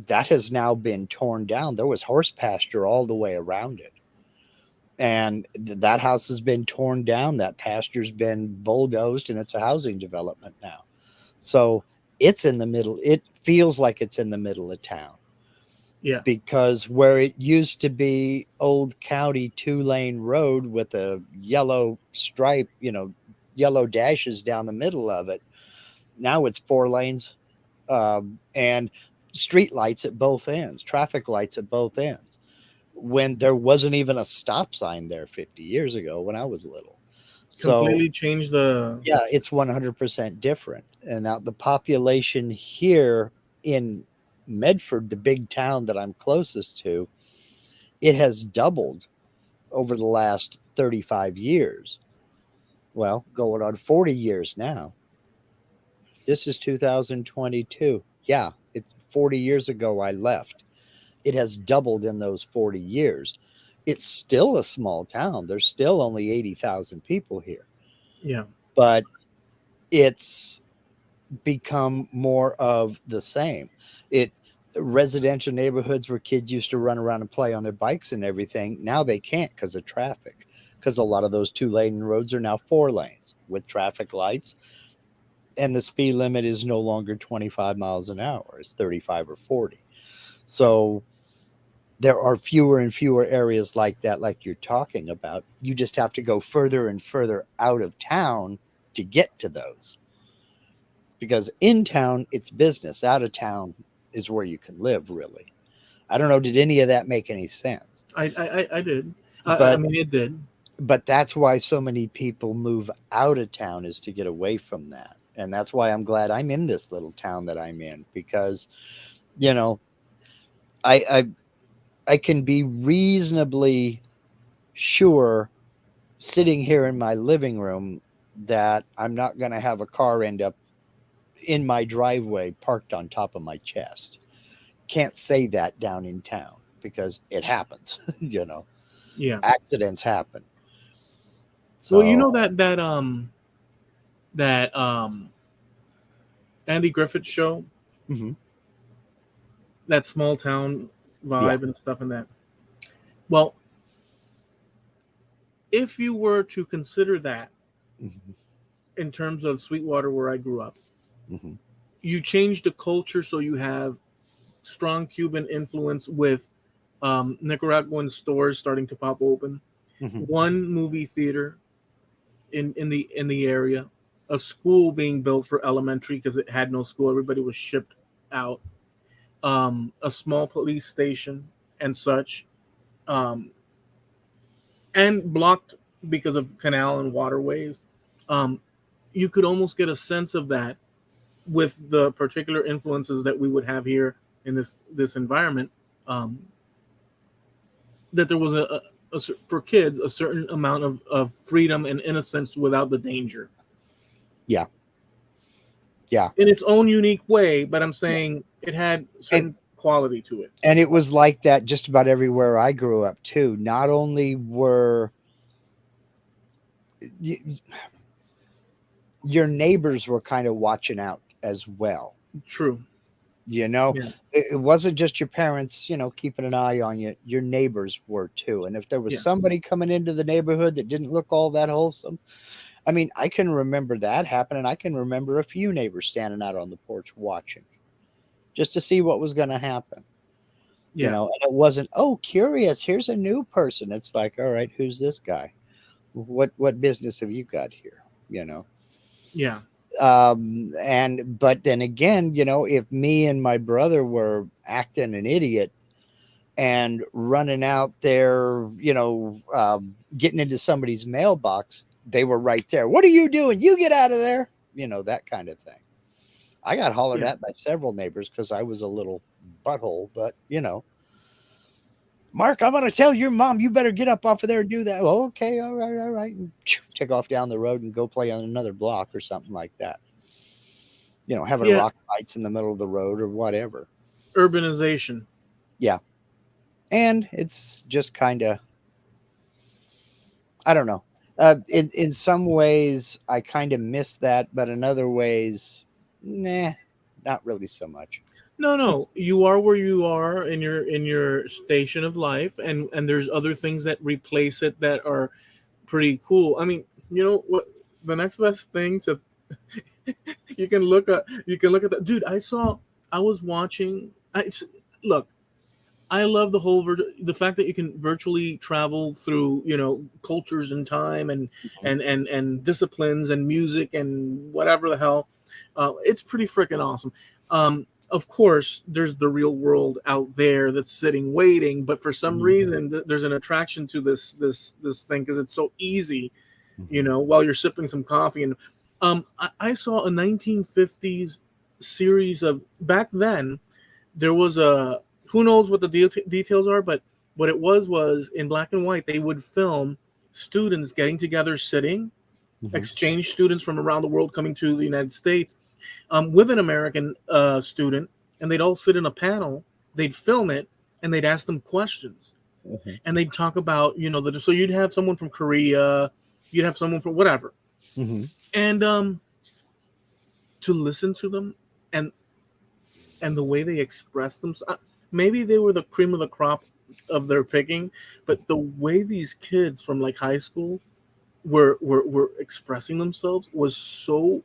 that has now been torn down. There was horse pasture all the way around it, and that house has been torn down. That pasture's been bulldozed, and it's a housing development now. So it's in the middle. It feels like it's in the middle of town, yeah, because where it used to be Old County 2-lane road with a yellow stripe, yellow dashes down the middle of it, now it's 4 lanes. And street lights at both ends, traffic lights at both ends, when there wasn't even a stop sign there 50 years ago when I was little. So, Completely changed the. yeah, it's 100% different. And now the population here in Medford, the big town that I'm closest to, it has doubled over the last 35 years. Well, going on 40 years now. This is 2022. Yeah, it's 40 years ago I left. It has doubled in those 40 years. It's still a small town. There's still only 80,000 people here, Yeah. but it's become more of the same. It residential neighborhoods where kids used to run around and play on their bikes and everything, now they can't because of traffic. Because a lot of those 2 lane roads are now 4 lanes with traffic lights, and the speed limit is no longer 25 miles an hour, it's 35 or 40. So there are fewer and fewer areas like that, like you're talking about. You just have to go further and further out of town to get to those. Because in town, it's business. Out of town is where you can live, really. I don't know. Did any of that make any sense? I did. I But mean, it did. that's why so many people move out of town, is to get away from that. And that's why I'm glad I'm in this little town that I'm in, because you know I I can be reasonably sure, sitting here in my living room, that I'm not going to have a car end up in my driveway parked on top of my chest. Can't say that down in town because it happens. Yeah. Accidents happen. Well, you So, know that Andy Griffith show, mhm, that small town yeah. vibe and stuff in that. Well, if you were to consider that Mhm, in terms of Sweetwater, where I grew up, mhm, you change the culture so you have strong Cuban influence with Nicaraguan stores starting to pop open, mhm, one movie theater in the area, a school being built for elementary because it had no school, everybody was shipped out, a small police station and such, um, and blocked because of canal and waterways. Um, you could almost get a sense of that with the particular influences that we would have here in this environment. Um, that there was for kids a certain amount of freedom and innocence without the danger yeah, yeah, in its own unique way. But I'm yeah. saying it had And certain quality to it. it was like that just about everywhere I grew up too. Not only were y- your neighbors were kind of watching out as well. True. You know, Yeah. it wasn't just your parents, keeping an eye on you. Your neighbors were too. And if there was Yeah. somebody coming into the neighborhood that didn't look all that wholesome, I mean, I can remember that happening. I can remember a few neighbors standing out on the porch watching just to see what was going to happen. Yeah. And it wasn't, oh, curious, here's a new person. It's like, all right, who's this guy? What business have you got here? You know? Yeah. And but then again, if me and my brother were acting an idiot and running out there, getting into somebody's mailbox, they were right there. What are you doing? You get out of there. That kind of thing. I got hollered Yeah. at by several neighbors because I was a little butthole, but Mark, I'm going to tell your mom you better get up off of there and do that. Oh, okay, all right. And take off down the road and go play on another block or something like that. Having Yeah. rock fights in the middle of the road or whatever. Urbanization. Yeah. And it's just kind of, I don't know. In some ways, I kind of miss that, but in other ways, nah, not really so much. No, no, you are where you are in your station of life, and there's other things that replace it that are pretty cool. I mean, you know what? The next best thing to you can look at that, dude. I was watching. Look. I love the fact that you can virtually travel through cultures and time and disciplines and music and whatever the hell. It's pretty freaking awesome. of course, there's the real world out there that's sitting waiting, but for some Mhm. reason, there's an attraction to this thing because it's so easy, Mhm. while you're sipping some coffee. And I saw a 1950s series of back then. There was a who knows what the details are, but what it was in black and white. They would film students getting together, sitting, Mhm. exchange students from around the world coming to the United States, with an American student, and they'd all sit in a panel. They'd film it, and they'd ask them questions, Mhm. and they'd talk about so you'd have someone from Korea, you'd have someone from whatever, Mhm. and to listen to them and the way they express themselves. Maybe they were the cream of the crop of their picking, but the way these kids from like high school were expressing themselves was so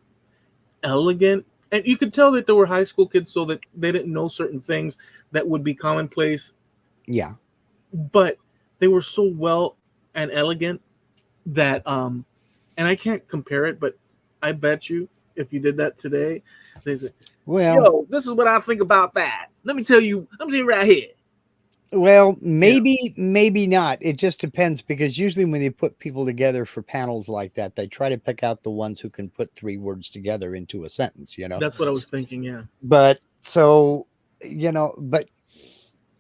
elegant, and you could tell that they were high school kids, so that they didn't know certain things that would be commonplace, Yeah. but they were so well and elegant that and I can't compare it, but I bet you if you did that today, they say, Well, "Yo, this is what I think about that. Let me tell you right here." You know, maybe not. It just depends because usually when they put people together for panels like that, they try to pick out the ones who can put three words together into a sentence, you know. that's what I was thinking. Yeah. But so, but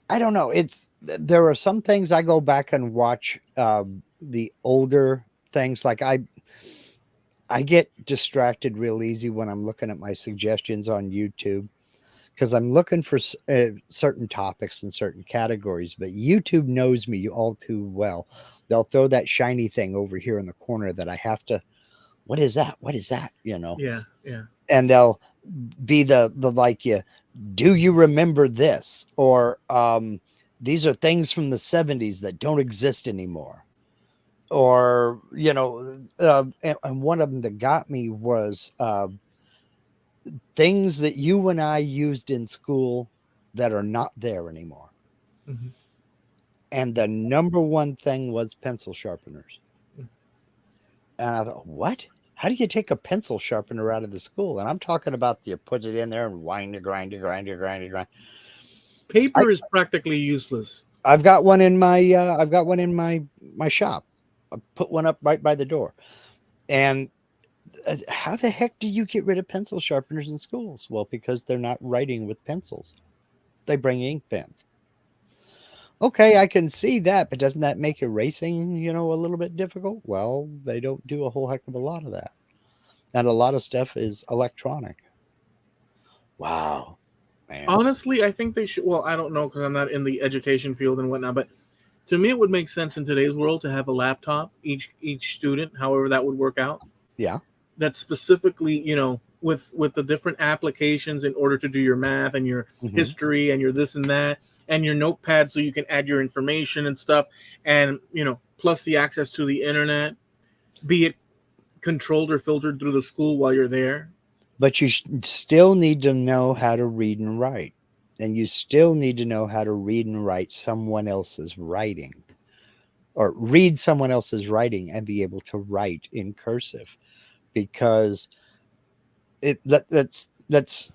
I don't know. There are some things I go back and watch the older things. Like I get distracted real easy when I'm looking at my suggestions on YouTube because I'm looking for certain topics and certain categories. But YouTube knows me all too well. They'll throw that shiny thing over here in the corner that I have to. What is that? What is that? Yeah. Yeah. And they'll be the like you. Do you remember this? Or these are things from the 70s that don't exist anymore. Or, and one of them that got me was things that you and I used in school that are not there anymore. Hmm. And the number one thing was pencil sharpeners. And I thought, what? How do you take a pencil sharpener out of the school? And I'm talking about you put it in there and grind. I, Paper is practically useless. I've got one in my shop. I put one up right by the door. And how the heck do you get rid of pencil sharpeners in schools? Well, because they're not writing with pencils. They bring ink pens. Okay, I can see that, but doesn't that make erasing, a little bit difficult? Well, they don't do a whole heck of a lot of that. And a lot of stuff is electronic. Wow, man. Honestly, I think they should. Well, I don't know because I'm not in the education field and whatnot, but to me, it would make sense in today's world to have a laptop each student, however that would work out. Yeah. That's specifically, with the different applications in order to do your math and your Hmm. history and your this and that and your notepad, so you can add your information and stuff, and plus the access to the internet, be it controlled or filtered through the school while you're there. But you still need to know how to read and write. And you still need to know how to read and write someone else's writing or read someone else's writing and be able to write in cursive because let's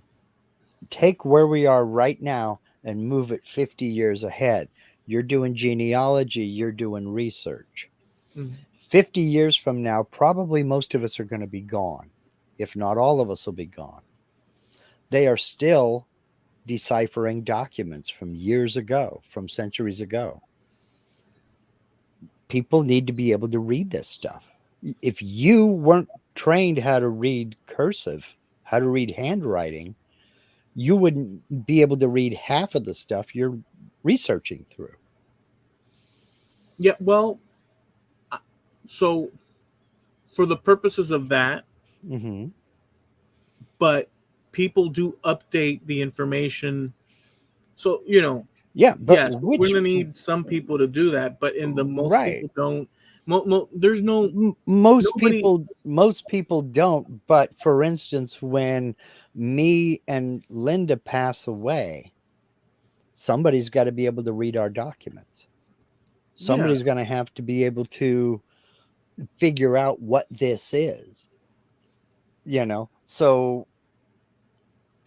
take where we are right now and move it 50 years ahead. You're doing genealogy, you're doing research. Mhm. 50 years from now, probably most of us are going to be gone. If not all of us will be gone. They are still deciphering documents from years ago, from centuries ago. People need to be able to read this stuff. If you weren't trained how to read cursive, how to read handwriting, you wouldn't be able to read half of the stuff you're researching through. Yeah, well, so for the purposes of that, Hmm. but people do update the information. So, Yeah, but yes, we're going to need some people to do that, but in the most right. people don't. There's nobody. Most people don't. But for instance, when me and Linda pass away, somebody's got to be able to read our documents. Yeah, Somebody's going to have to be able to figure out what this is. So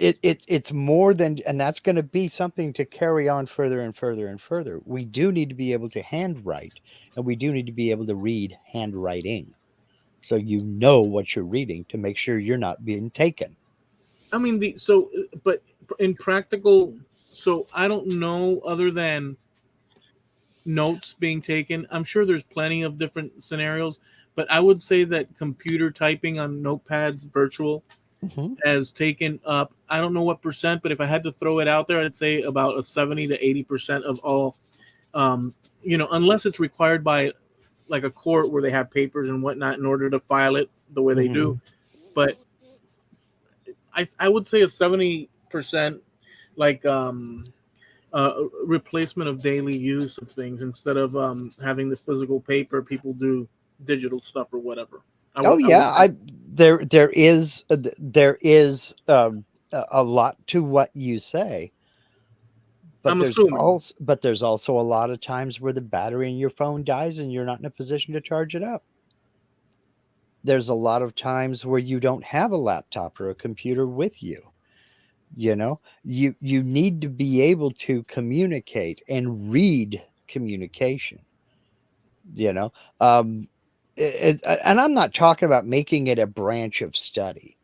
it's more than, and that's going to be something to carry on further and further and further. We do need to be able to handwrite, and we do need to be able to read handwriting, so you know what you're reading to make sure you're not being taken. I mean, but in practical, so I don't know other than notes being taken. I'm sure there's plenty of different scenarios, but I would say that computer typing on notepads virtual Mhm. has taken up, I don't know what percent, but if I had to throw it out there, I'd say about a 70 to 80% of all, um, unless it's required by like a court where they have papers and whatnot in order to file it the way they do. Mhm. But I would say a 70% like replacement of daily use of things instead of having the physical paper. People do digital stuff or whatever. Oh I would yeah, say. there is a lot to what you say, but I'm assuming. there's also a lot of times where the battery in your phone dies and you're not in a position to charge it up. There's a lot of times where you don't have a laptop or a computer with you. You need to be able to communicate and read communication. You know, um, and I'm not talking about making it a branch of study.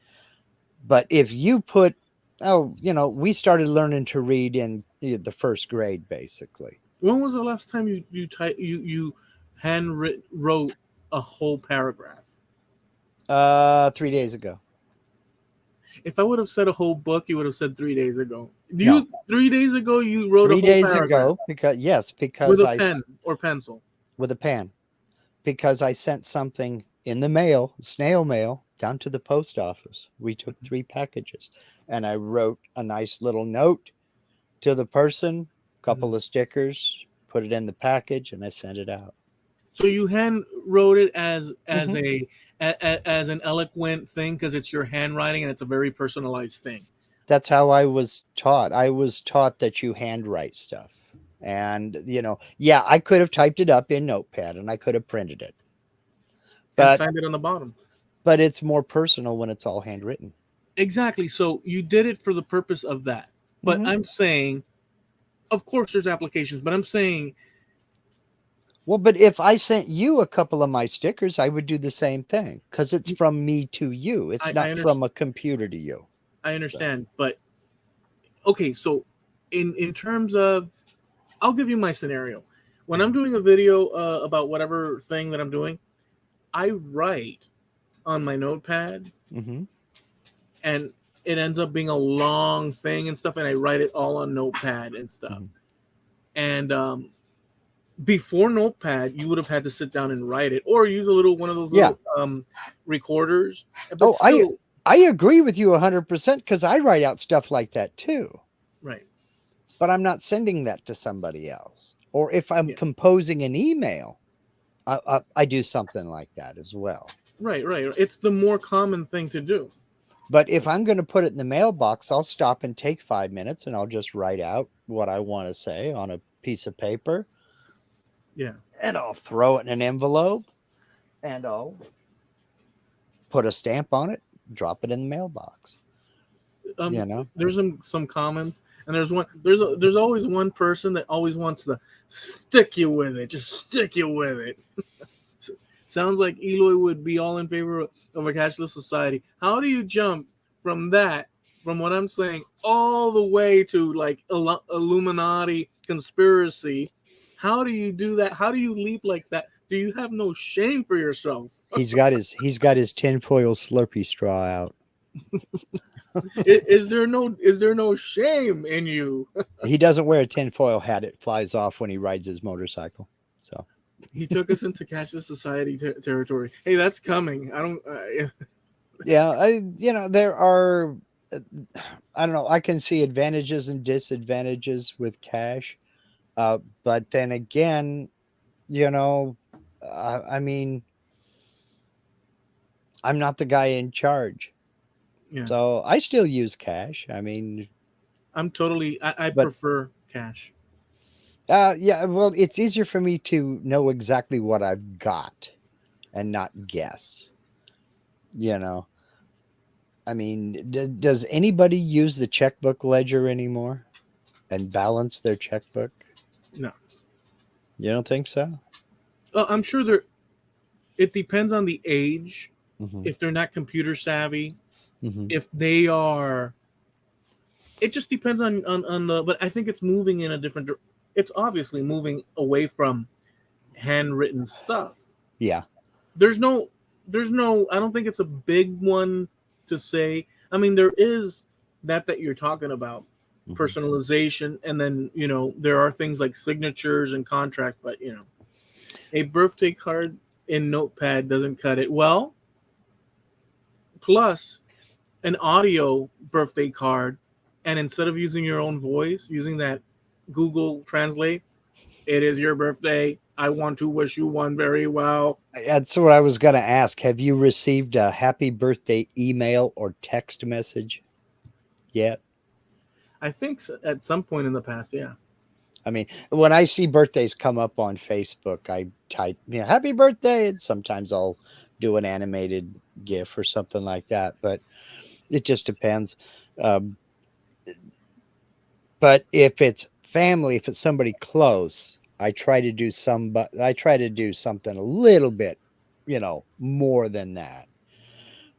But if you put, we started learning to read in the first grade, basically. When was the last time you wrote a whole paragraph? 3 days ago. If I would have said a whole book, you would have said 3 days ago. Do No, you 3 days ago you wrote a three whole days paragraph ago, because yes, with because a pen or pencil? with a pen, because I sent something in the mail, snail mail, down to the post office. We took 3 packages, and I wrote a nice little note to the person, couple Mhm. of stickers, put it in the package, and I sent it out. So you hand wrote it Mhm. as an eloquent thing because it's your handwriting and it's a very personalized thing. That's how I was taught. I was taught that you handwrite stuff. And, yeah, I could have typed it up in Notepad and I could have printed it. And But signed it on the bottom. it's more personal when it's all handwritten. Exactly. So you did it for the purpose of that. But Mhm. I'm saying, of course, there's applications, but I'm saying, Well, but if I sent you a couple of my stickers, I would do the same thing because it's from me to you. It's I not from understand. a computer to you. I So, understand. But okay, so in terms of, I'll give you my scenario. When I'm mhm. doing a video about whatever thing that I'm doing, I write on my notepad, Mhm. and it ends up being a long thing and stuff, and I write it all on notepad and stuff. Mhm. And before notepad, you would have had to sit down and write it or use a little one of those Yeah. little recorders. But Oh, still, I agree with you 100% because I write out stuff like that too. right? But I'm not sending that to somebody else. Or if I'm Yeah, composing an email, I do something like that as well. right. It's the more common thing to do. But if I'm going to put it in the mailbox, I'll stop and take 5 minutes and I'll just write out what I want to say on a piece of paper Yeah. and I'll throw it in an envelope and I'll put a stamp on it, drop it in the mailbox. um You know, there's some comments, and there's always one person that always wants to stick you with it, just stick you with it. Sounds like Eloy would be all in favor of a cashless society. How do you jump from that, from what I'm saying, all the way to like Illuminati conspiracy? How do you do that? How do you leap like that? Do you have no shame for yourself? he's got his tinfoil Slurpee straw out. Is there no shame in you? He doesn't wear a tinfoil hat; it flies off when he rides his motorcycle. So He took us into cashless society territory. Hey, that's coming. I don't. yeah, there are. uh, I don't know. I can see advantages and disadvantages with cash, but then again, you know, I mean, I'm not the guy in charge, Yeah, so I still use cash. I mean, I'm totally. I but prefer cash. yeah, well, it's easier for me to know exactly what I've got and not guess. You know, I mean, does anybody use the checkbook ledger anymore and balance their checkbook? No. You don't think so? I'm sure there. It depends on the age. Hmm. If they're not computer savvy, Hmm. if they are, it just depends on the. But I think it's moving in a different. It's obviously moving away from handwritten stuff. Yeah. There's no, there's no. I don't think it's a big one to say. I mean, there is that you're talking about, Hmm. personalization, and then there are things like signatures and contracts, but a birthday card in Notepad doesn't cut it. Well, plus an audio birthday card, and instead of using your own voice, using that Google Translate, it is your birthday. I want to wish you one very well. That's what I was going to ask. Have you received a happy birthday email or text message yet? I think at some point in the past, yeah. I mean, when I see birthdays come up on Facebook, I type, happy birthday. And sometimes I'll do an animated GIF or something like that. But it just depends. Um, but if it's family, if it's somebody close, I try to do something a little bit, more than that.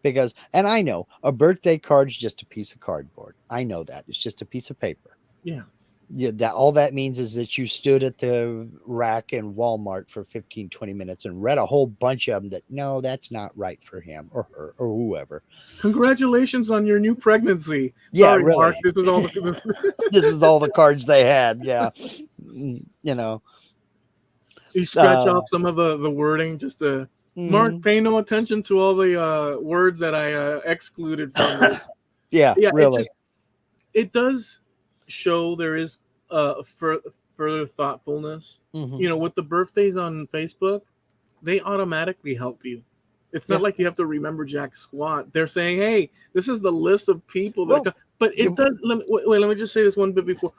Because, and I know a birthday card's just a piece of cardboard. I know that. It's just a piece of paper. Yeah. Yeah, that all that means is that you stood at the rack in Walmart for 15, 20 minutes and read a whole bunch of them that no, that's not right for him or her or whoever. Congratulations on your new pregnancy. Yeah, Sorry, Mark. really. This is all the. This is all the cards they had. Yeah. You know. You scratch Uh, off some of the wording just to. Mark, mhm. pay no attention to all the words that I excluded from this. Yeah, Yeah, really. it does show there is further thoughtfulness. Hmm. With the birthdays on Facebook, they automatically help you. It's not Yeah. like you have to remember jack squat. They're saying, "Hey, this is the list of people that." Well, But it you, does. Wait, let me just say this one bit before.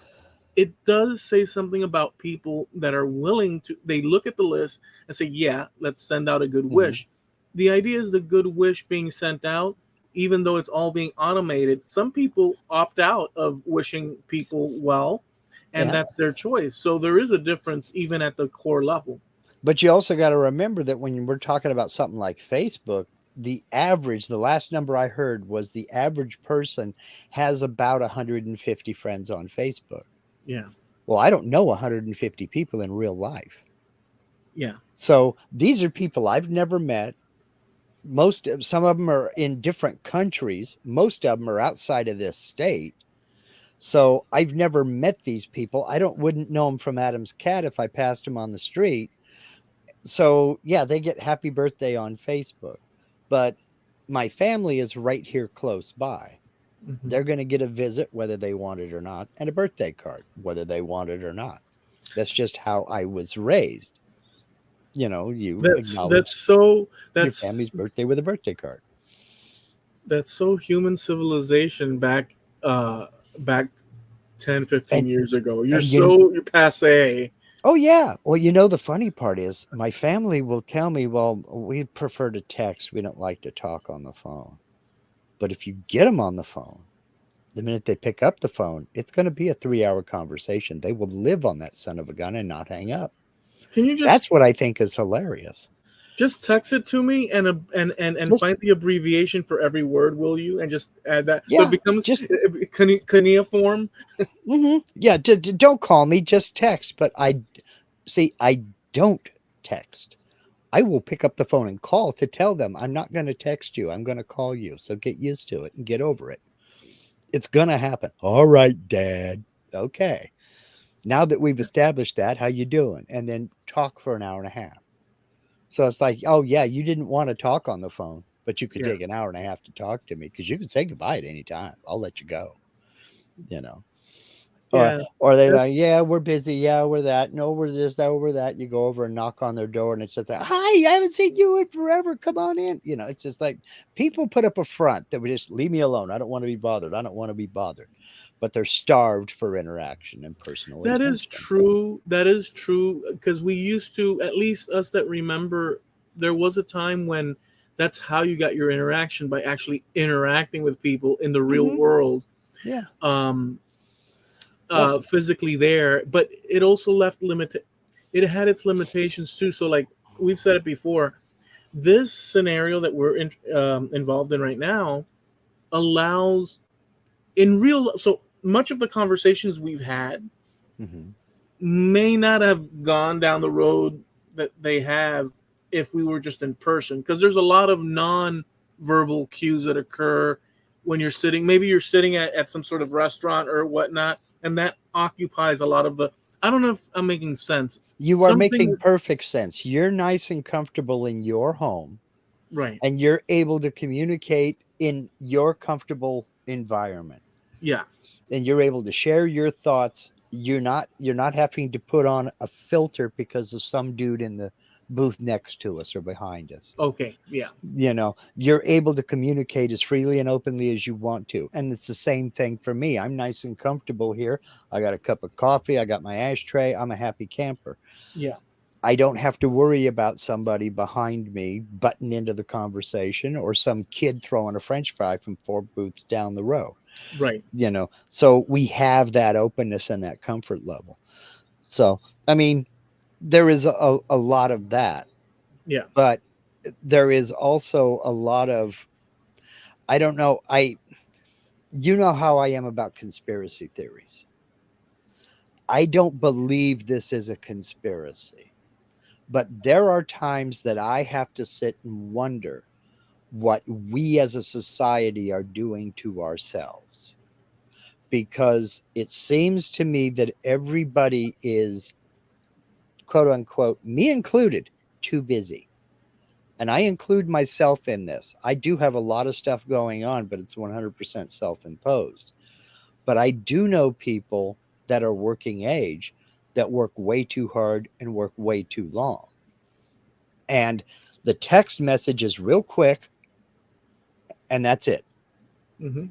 It does say something about people that are willing to. They look at the list and say, "Yeah, let's send out a good mhm. wish." The idea is the good wish being sent out, even though it's all being automated. Some people opt out of wishing people well, and Yeah. that's their choice. So there is a difference even at the core level. But you also got to remember that when we're talking about something like Facebook, the last number I heard was the average person has about 150 friends on Facebook. Yeah, Well, I don't know 150 people in real life. yeah. So these are people I've never met. Some of them are in different countries. Most of them are outside of this state. So I've never met these people. I don't wouldn't know them from Adam's cat if I passed them on the street. So yeah, they get happy birthday on Facebook. But my family is right here close by. Hmm. They're going to get a visit whether they want it or not, and a birthday card whether they want it or not. That's just how I was raised. You That's acknowledge so your that's family's birthday with a birthday card. that's so human civilization back 10, 15 And years ago. and you You're passe. Oh yeah. Well, the funny part is my family will tell me, well, we prefer to text. We don't like to talk on the phone. But if you get them on the phone, the minute they pick up the phone, it's going to be a 3-hour conversation. They will live on that son of a gun and not hang up. Can you That's what I think is hilarious. just text it to me and Just find the abbreviation for every word, will you? And just add that so it yeah, becomes just cuneiform. yeah. Don't call me. Just text. But I don't text. I will pick up the phone and call to tell them I'm not going to text you. I'm going to call you. So get used to it and get over it. It's going to happen. All right, Dad. Okay. Now that we've established that, how you doing? And then talk for an hour and a half. So it's like, oh yeah, you didn't want to talk on the phone, but you could Yeah. take an hour and a half to talk to me because you can say goodbye at any time. I'll let you go. You know. Or Yeah. or they That's like, yeah, we're busy. Yeah, we're that. No, we're this, no, we're that. You go over and knock on their door, and it's just like, hi, I haven't seen you in forever. Come on in. It's just like people put up a front that would just leave me alone. I don't want to be bothered. I don't want to be bothered. But they're starved for interaction and personal that is attention. true. That is true because we used to, at least us that remember, there was a time when that's how you got your interaction, by actually interacting with people in the real Mhm. world, Yeah. um, Well, physically there. But it also left it had its limitations too. So like we've said it before, this scenario that we're involved in right now allows in real, so much of the conversations we've had mhm. may not have gone down the road that they have if we were just in person, because there's a lot of non-verbal cues that occur when you're sitting, maybe you're sitting at some sort of restaurant or whatnot, and that occupies a lot of the, I don't know if I'm making sense. You are making Something. perfect sense. You're nice and comfortable in your home, Right. and you're able to communicate in your comfortable environment, Yeah. and you're able to share your thoughts. You're not having to put on a filter because of some dude in the booth next to us or behind us. Okay. Yeah. You're able to communicate as freely and openly as you want to, and it's the same thing for me. I'm nice and comfortable here. I got a cup of coffee, I got my ashtray, I'm a happy camper. Yeah. I don't have to worry about somebody behind me butting into the conversation or some kid throwing a french fry from 4 booths down the row. Right. So we have that openness and that comfort level. So I mean, there is a lot of that, Yeah. but there is also a lot of, I don't know, you know how I am about conspiracy theories. I don't believe this is a conspiracy, but there are times that I have to sit and wonder what we as a society are doing to ourselves, because it seems to me that everybody is, quote unquote, me included, too busy. And I include myself in this. I do have a lot of stuff going on, but it's 100% self imposed. But I do know people that are working age that work way too hard and work way too long. And the text message is real quick, and that's it. Hmm.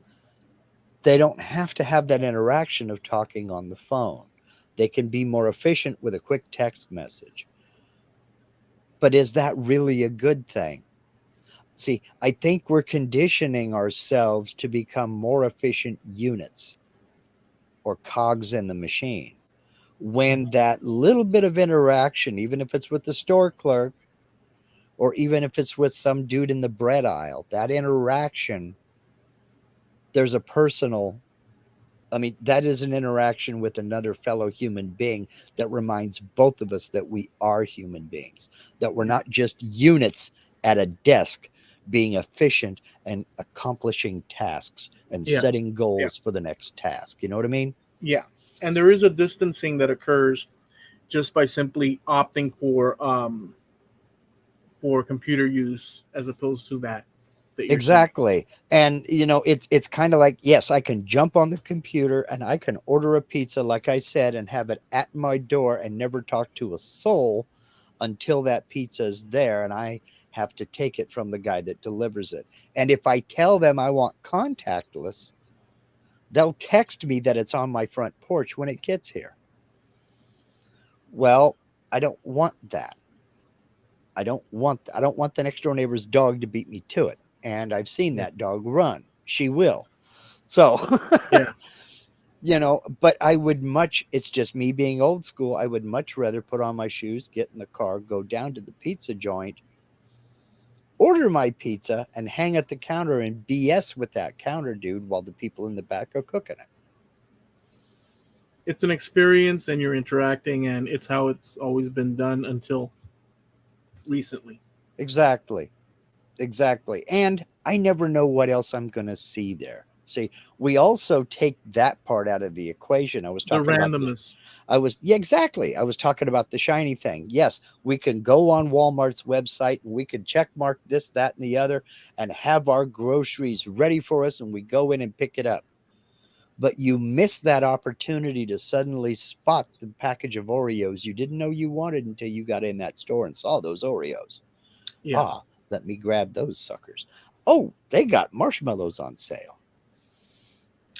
They don't have to have that interaction of talking on the phone. They can be more efficient with a quick text message. But is that really a good thing? See, I think we're conditioning ourselves to become more efficient units or cogs in the machine, when that little bit of interaction, even if it's with the store clerk or even if it's with some dude in the bread aisle, that interaction, there's a personal, I mean, that is an interaction with another fellow human being that reminds both of us that we are human beings, that we're not just units at a desk being efficient and accomplishing tasks and Yeah. setting Yeah. goals for the next task. You know what I mean? Yeah. And there is a distancing that occurs just by simply opting for computer use as opposed to that you're saying. Exactly. And it's kind of like, yes, I can jump on the computer and I can order a pizza, like I said, and have it at my door and never talk to a soul until that pizza is there and I have to take it from the guy that delivers it. And if I tell them I want contactless, they'll text me that it's on my front porch when it gets here. Well, I don't want that. I don't want the next door neighbor's dog to beat me to it. And I've seen Yeah. that dog run. She will. So, Yeah. but I would much, it's just me being old school. I would much rather put on my shoes, get in the car, go down to the pizza joint, order my pizza, and hang at the counter and BS with that counter dude while the people in the back are cooking it. It's an experience and you're interacting, and it's how it's always been done until recently. Exactly. Exactly. And I never know what else I'm going to see there. See, we also take that part out of the equation. I was The talking about randomness. yeah, exactly. I was talking about the shiny thing. Yes, we can go on Walmart's website and we can check mark this, that, and the other and have our groceries ready for us and we go in and pick it up. But you miss that opportunity to suddenly spot the package of Oreos you didn't know you wanted until you got in that store and saw those Oreos. Yeah. Ah, let me grab those suckers. Oh, they got marshmallows on sale.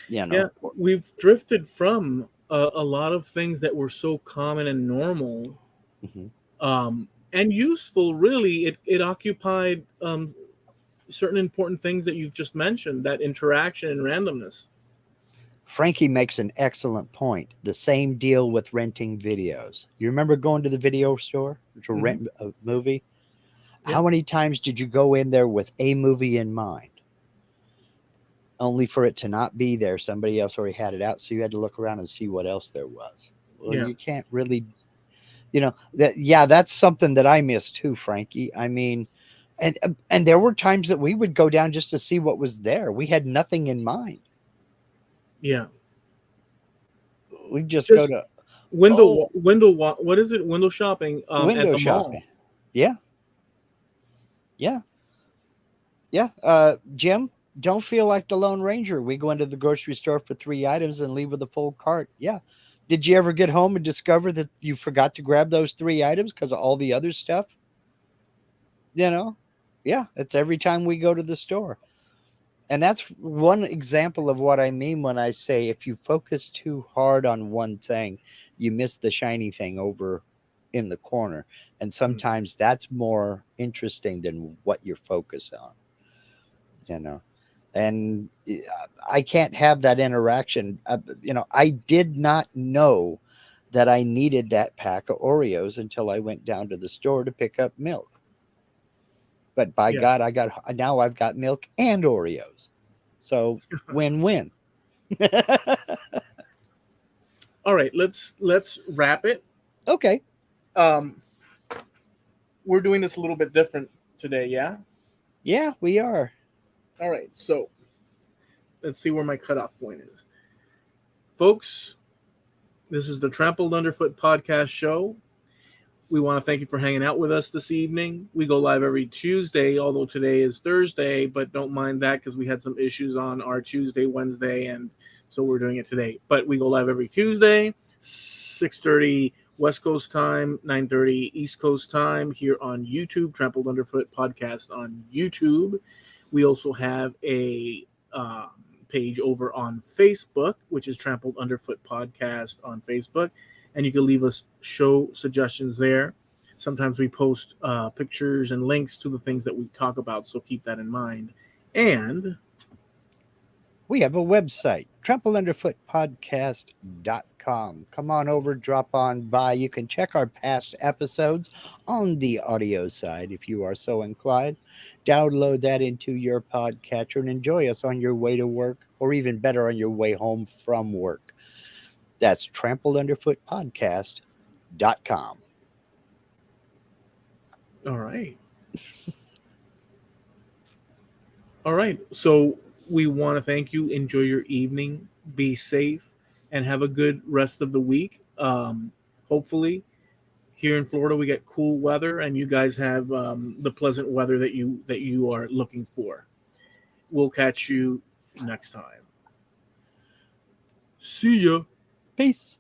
You Yeah. know. We've drifted from a lot of things that were so common and normal, Mhm. and useful. Really, it occupied certain important things that you've just mentioned, that interaction and randomness. Frankie makes an excellent point. The same deal with renting videos. You remember going to the video store to rent a movie? Yeah. How many times did you go in there with a movie in mind? Only for it to not be there. Somebody else already had it out, so you had to look around and see what else there was. Well, Yeah. you can't really, that's something that I miss too, Frankie. I mean, and there were times that we would go down just to see what was there. We had nothing in mind. Yeah. We just go to window what is it? Window shopping at window the shopping. mall. Yeah. Jim, don't feel like the Lone Ranger. We go into the grocery store for 3 items and leave with a full cart. Yeah. Did you ever get home and discover that you forgot to grab those 3 items because of all the other stuff? Yeah, it's every time we go to the store. And that's one example of what I mean when I say if you focus too hard on one thing, you miss the shiny thing over in the corner. And sometimes that's more interesting than what you're focused on. And I can't have that interaction. I did not know that I needed that pack of Oreos until I went down to the store to pick up milk. But by God, now I've got milk and Oreos. So win-win. All right, let's wrap it. Okay. We're doing this a little bit different today, yeah? Yeah, we are. All right, so let's see where my cutoff point is. Folks, this is the Trampled Underfoot podcast show. We want to thank you for hanging out with us this evening. We go live every Tuesday, although today is Thursday, but don't mind that because we had some issues on our Tuesday, Wednesday, and so we're doing it today. But we go live every Tuesday, 6:30 West Coast time, 9:30 East Coast time here on YouTube, Trampled Underfoot podcast on YouTube. We also have a page over on Facebook, which is Trampled Underfoot podcast on Facebook. And you can leave us show suggestions there. Sometimes we post pictures and links to the things that we talk about, so keep that in mind. And we have a website, trampledunderfootpodcast.com. Come on over, drop on by. You can check our past episodes on the audio side if you are so inclined. Download that into your podcatcher and enjoy us on your way to work, or even better, on your way home from work. That's trampledunderfootpodcast.com. All right. All right. So we want to thank you. Enjoy your evening. Be safe and have a good rest of the week. Hopefully, here in Florida, we get cool weather, and you guys have the pleasant weather that you are looking for. We'll catch you next time. See ya. Peace.